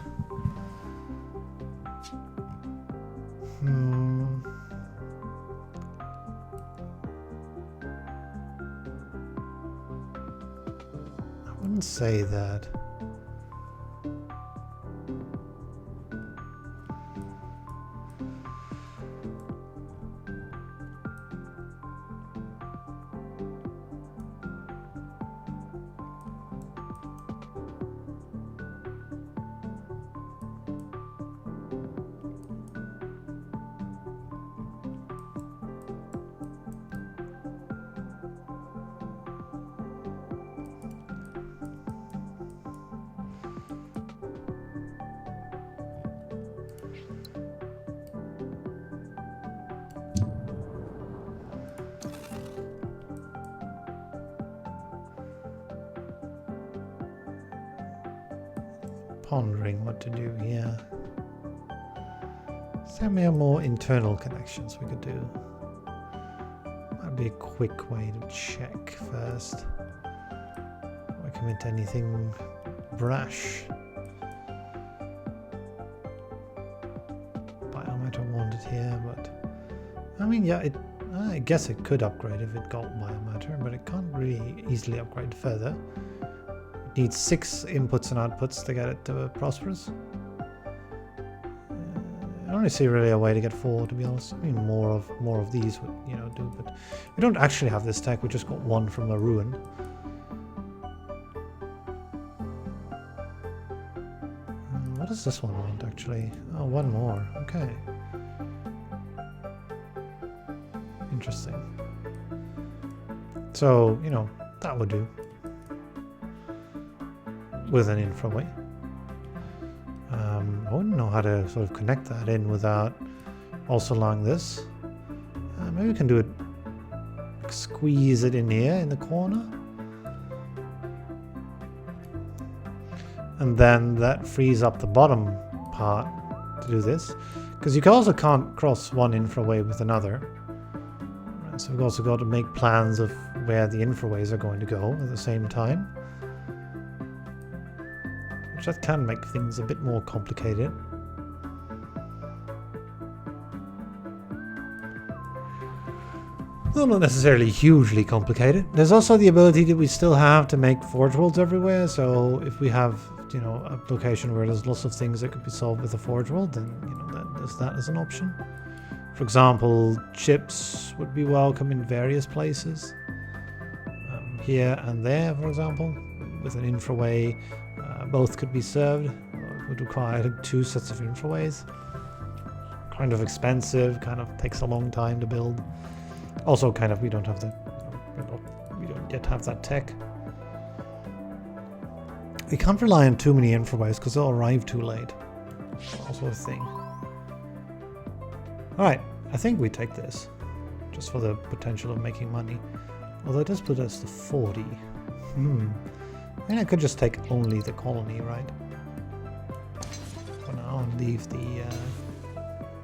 I wouldn't say that. pondering what to do here. Is there more internal connections we could do? Might be a quick way to check first. Don't I commit to anything brash. Biomatter wanted here, but I mean, yeah, I guess it could upgrade if it got biomatter, but it can't really easily upgrade further. It needs 6 inputs and outputs to get it to prosperous. I don't really see really a way to get 4, to be honest. I mean, more of these would, you know, do, but we don't actually have this tech. We just got 1 from a ruin. What does this one want, actually? Oh, 1 more. Okay. Interesting. So, you know, that would do. With an infraway. I wouldn't know how to sort of connect that in without also allowing this. Maybe we can do it, squeeze it in here in the corner. And then that frees up the bottom part to do this. Because you also can't cross one infraway with another. So we've also got to make plans of where the infraways are going to go at the same time. Which that can make things a bit more complicated. Though not necessarily hugely complicated. There's also the ability that we still have to make forge worlds everywhere, so if we have, you know, a location where there's lots of things that could be solved with a forge world, then, you know, there's that as an option. For example, chips would be welcome in various places. Here and there, for example, with an infraway. Both could be served. It would require 2 sets of infraways. Kind of expensive, kind of takes a long time to build. Also, kind of, we don't have we don't yet have that tech. We can't rely on too many infraways because they'll arrive too late. Also a thing. Alright, I think we take this. Just for the potential of making money. Although it does put us to 40. I mean, I could just take only the colony, right? For now, and leave the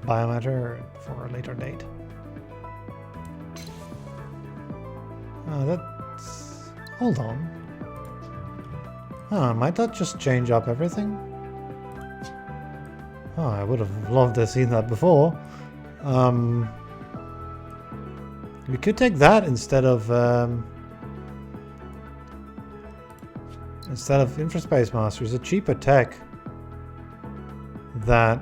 biomatter for a later date. That's... Hold on. Might that just change up everything? Oh, I would have loved to have seen that before. We could take that instead of Infraspace Masters, a cheaper tech that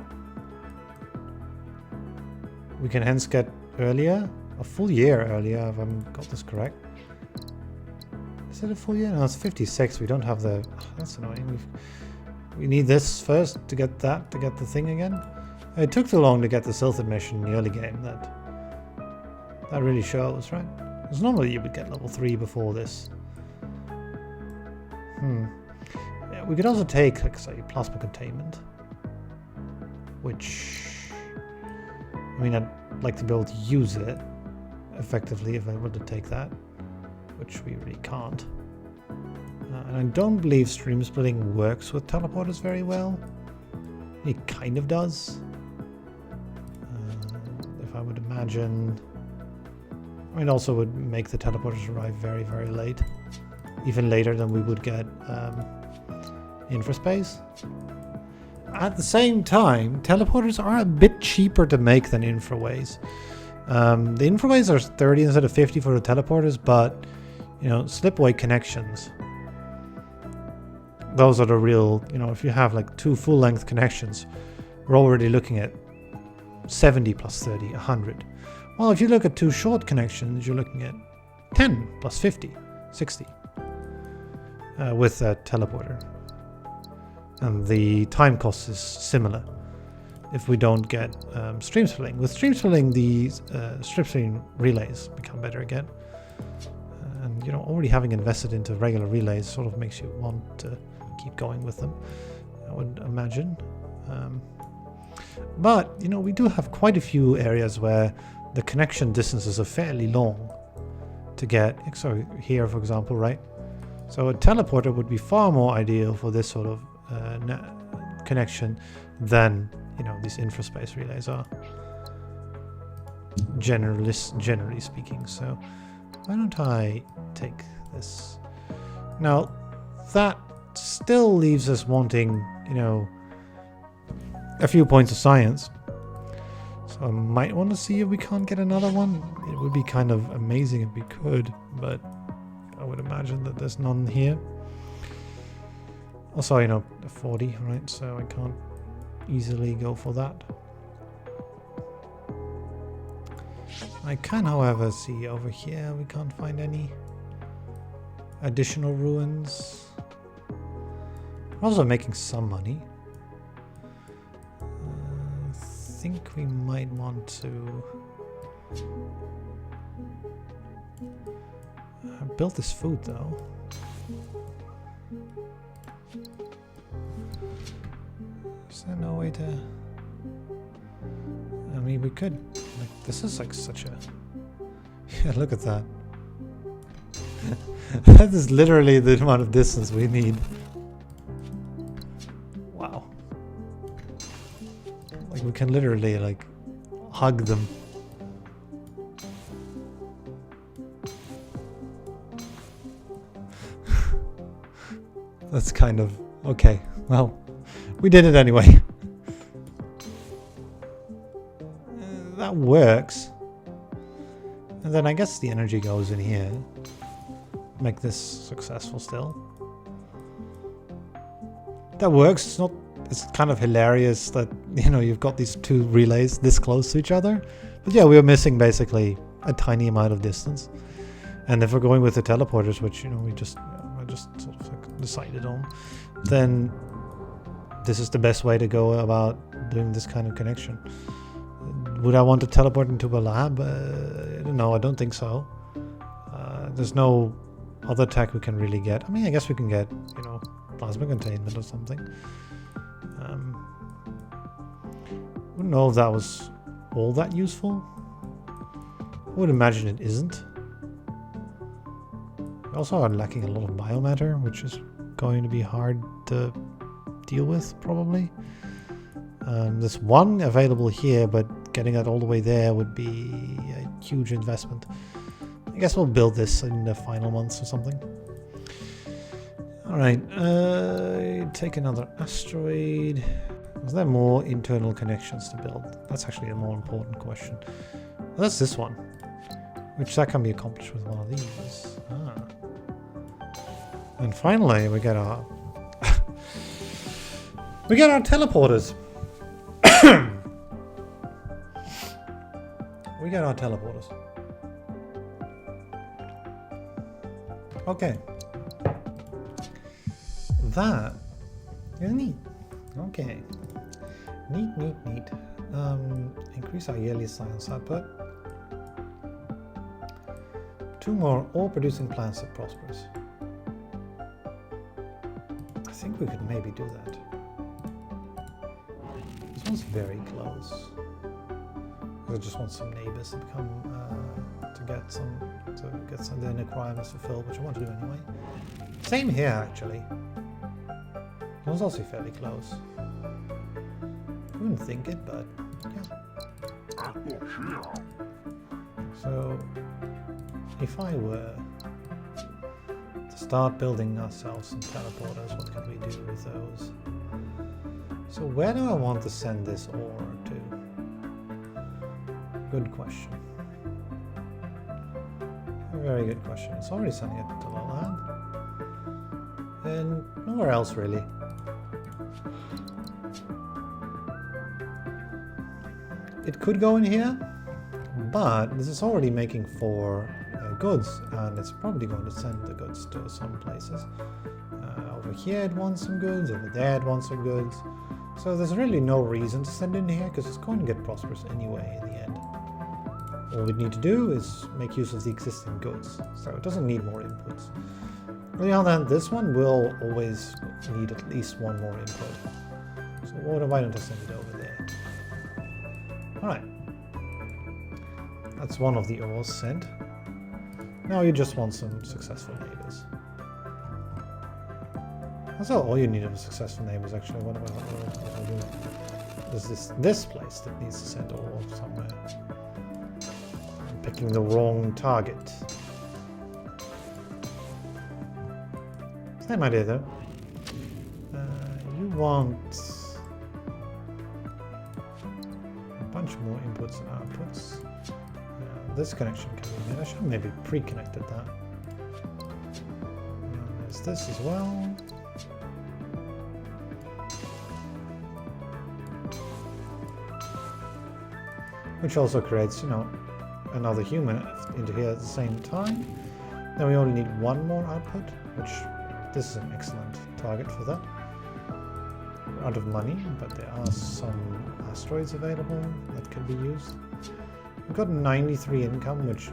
we can hence get earlier, a full year earlier if I've got this correct. Is it a full year? No, it's 56. We don't have the... Oh, that's annoying. We need this first to get that, to get the thing again. It took too long to get the Silthid mission in the early game. That really shows, right? Because normally you would get level 3 before this. Yeah, we could also take, like, say, plasma containment. Which... I mean, I'd like to be able to use it effectively if I were to take that. Which we really can't. And I don't believe stream splitting works with teleporters very well. It kind of does. If I would imagine... I mean, also would make the teleporters arrive very, very late. Even later than we would get Infraspace. At the same time, teleporters are a bit cheaper to make than infraways. The infraways are 30 instead of 50 for the teleporters, but you know, slipway connections, those are the real, you know, if you have like 2 full-length connections, we're already looking at 70 plus 30, 100. Well, if you look at 2 short connections, you're looking at 10 plus 50, 60 with a teleporter. And the time cost is similar if we don't get stream splitting. With stream splitting, the strip stream relays become better again. And, you know, already having invested into regular relays sort of makes you want to keep going with them, I would imagine. But, you know, we do have quite a few areas where the connection distances are fairly long to get. So here, for example, right? So a teleporter would be far more ideal for this sort of connection than, you know, these infraspace relays are. Generally speaking. So why don't I take this? Now that still leaves us wanting, you know, a few points of science. So I might want to see if we can't get another one. It would be kind of amazing if we could, but I would imagine that there's none here. Also, you know, a 40, right? So I can't easily go for that. I can, however, see over here we can't find any additional ruins. We're also making some money. I think we might want to build this food though. Is there no way to... I mean, we could... Like, this is like such a... Yeah, look at that. That is literally the amount of distance we need. Wow. Like, we can literally, like, hug them. That's kind of... Okay, well, we did it anyway. That works. And then I guess the energy goes in here. Make this successful still. That works. It's not... It's kind of hilarious that, you know, you've got these two relays this close to each other. But yeah, we're missing basically a tiny amount of distance. And if we're going with the teleporters, which, you know, I just sort of like decided on, then this is the best way to go about doing this kind of connection. Would I want to teleport into a lab? No, I don't think so. There's no other tech we can really get. I mean, I guess we can get, you know, plasma containment or something. Wouldn't know if that was all that useful. I would imagine it isn't. We also are lacking a lot of biomatter, which is going to be hard to deal with, probably. There's one available here, but getting that all the way there would be a huge investment. I guess we'll build this in the final months or something. Alright, take another asteroid. Is there more internal connections to build? That's actually a more important question. Well, that's this one, which that can be accomplished with one of these. And finally, we get our we get our teleporters. We get our teleporters. Okay. That is neat. Okay. Neat. Increase our yearly science output. 2 more ore-producing plants that prospers. I think we could maybe do that. This one's very close. I just want some neighbors to become to get some of their requirements fulfilled, which I want to do anyway. Same here, actually. It was also fairly close. I wouldn't think it, but yeah. So, if I were to start building ourselves some teleporters, what can we do with those? So where do I want to send this ore to? Good question. A very good question. It's already sending it to the lab. And nowhere else really. It could go in here, but this is already making 4 goods, and it's probably going to send the goods to some places. Over here it wants some goods, over there it wants some goods. So there's really no reason to send in here, because it's going to get prosperous anyway in the end. All we need to do is make use of the existing goods, so it doesn't need more inputs. On the other hand, this one will always need at least 1 more input. So why don't I send it over there? Alright. That's one of the ores sent. Now you just want some successful neighbors. That's all you need of a successful name is actually what I do. There's this place that needs to send ore somewhere. I'm picking the wrong target. Same idea though. You want a bunch more inputs and outputs. This connection can be made. I should have maybe pre-connected that. There's this as well. Which also creates, you know, another human into here at the same time. Then we only need one more output, which this is an excellent target for that. We're out of money, but there are some asteroids available that can be used. We've got 93 income, which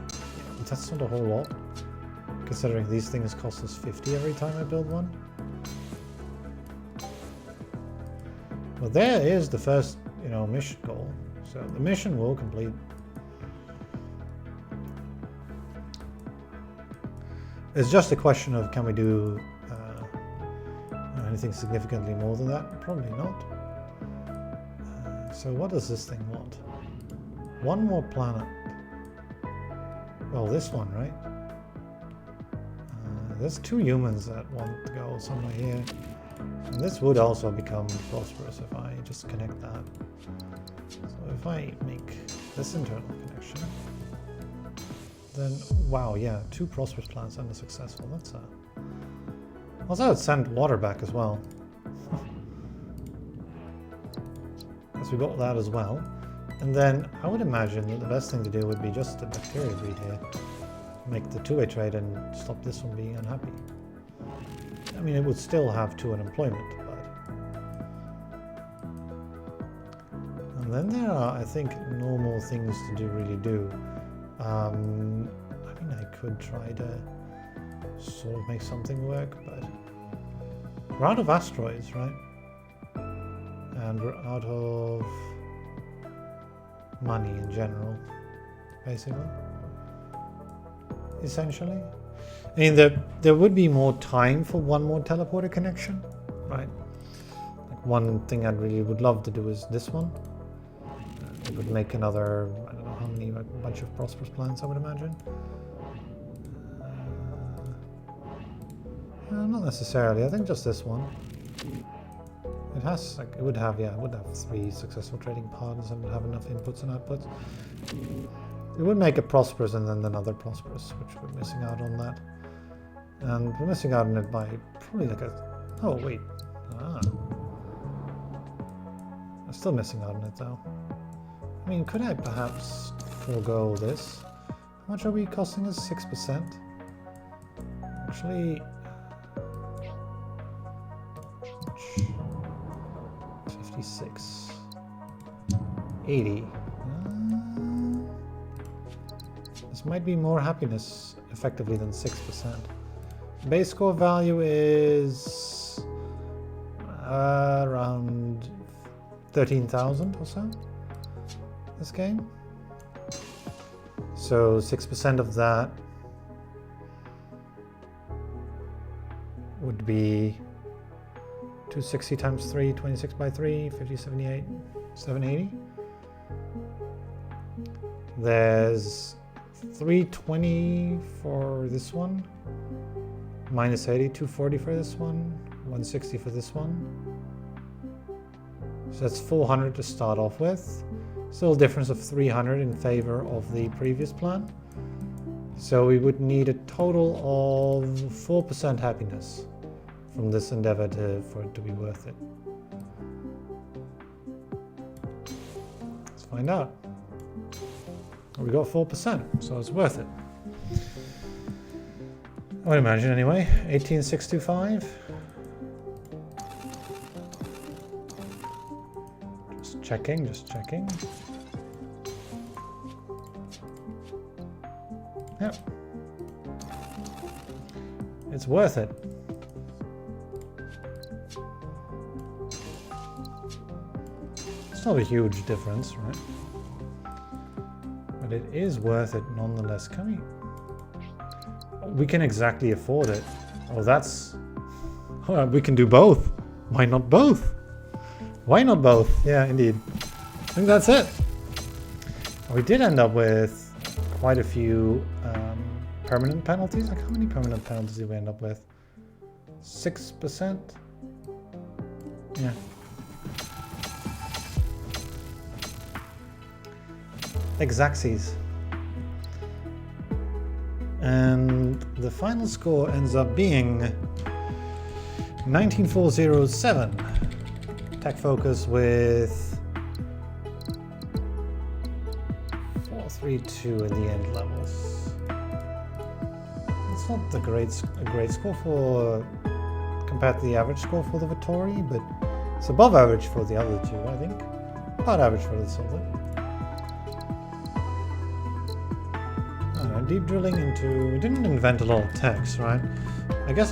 that's not a whole lot, considering these things cost us 50 every time I build one. Well, there is the first, you know, mission goal. So the mission will complete. It's just a question of can we do anything significantly more than that? Probably not. So what does this thing want? One more planet. Well, this one, right? There's 2 humans that want to go somewhere here. And this would also become prosperous if I just connect that. So if I make this internal connection, then wow, yeah, 2 prosperous planets and a successful. That's a... Also, it sent water back as well. So we got that as well. And then I would imagine that the best thing to do would be just a bacteria breed here. Make the two-way trade and stop this from being unhappy. I mean, it would still have 2 unemployment, but... And then there are, I think, normal things to really do. I mean, I could try to sort of make something work, but... We're out of asteroids, right? And we're out of money in general, basically. Essentially. I mean, there would be more time for one more teleporter connection, right? Like one thing I really would love to do is this one. It would make another, I don't know how many, like a bunch of prosperous planets, I would imagine. Not necessarily. I think just this one. It has, like, it would have 3 successful trading partners and would have enough inputs and outputs. It would make it prosperous and then another prosperous, which we're missing out on that. And we're missing out on it by probably like a... Oh, wait. I'm still missing out on it, though. I mean, could I perhaps forego this? How much are we costing us? 6%? Actually... 56. 80. This might be more happiness effectively than 6%. Base score value is around 13,000 or so. This game. So 6% of that would be 260 times 3, 26 by 3, 50, 78, 780. There's 320 for this one, minus 80, 240 for this one, 160 for this one. So that's 400 to start off with. Still a difference of 300 in favor of the previous plan. So we would need a total of 4% happiness from this endeavor for it to be worth it. Let's find out. We got 4%, so it's worth it. I would imagine anyway. 18,625. Just checking. Yep. It's worth it. It's not a huge difference, right? But it is worth it nonetheless. Can we can exactly afford it. Oh, that's We can do both. Why not both? Why not both? Yeah, indeed. I think that's it. We did end up with quite a few permanent penalties. Like, how many permanent penalties did we end up with? 6%? Yeah. Exacxies. And the final score ends up being 19407. Tech focus with 432 in the end levels. It's not a great score for compared to the average score for the Vittori, but it's above average for the other two, I think. About average for the Solid. Deep drilling into... We didn't invent a lot of techs, right? I guess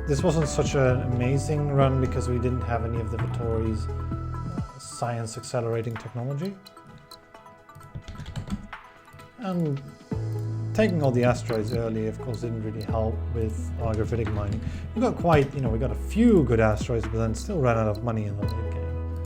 this wasn't such an amazing run because we didn't have any of the Vittori's science accelerating technology. And taking all the asteroids early, of course, didn't really help with our gravitic mining. We got quite, we got a few good asteroids, but then still ran out of money in the late game.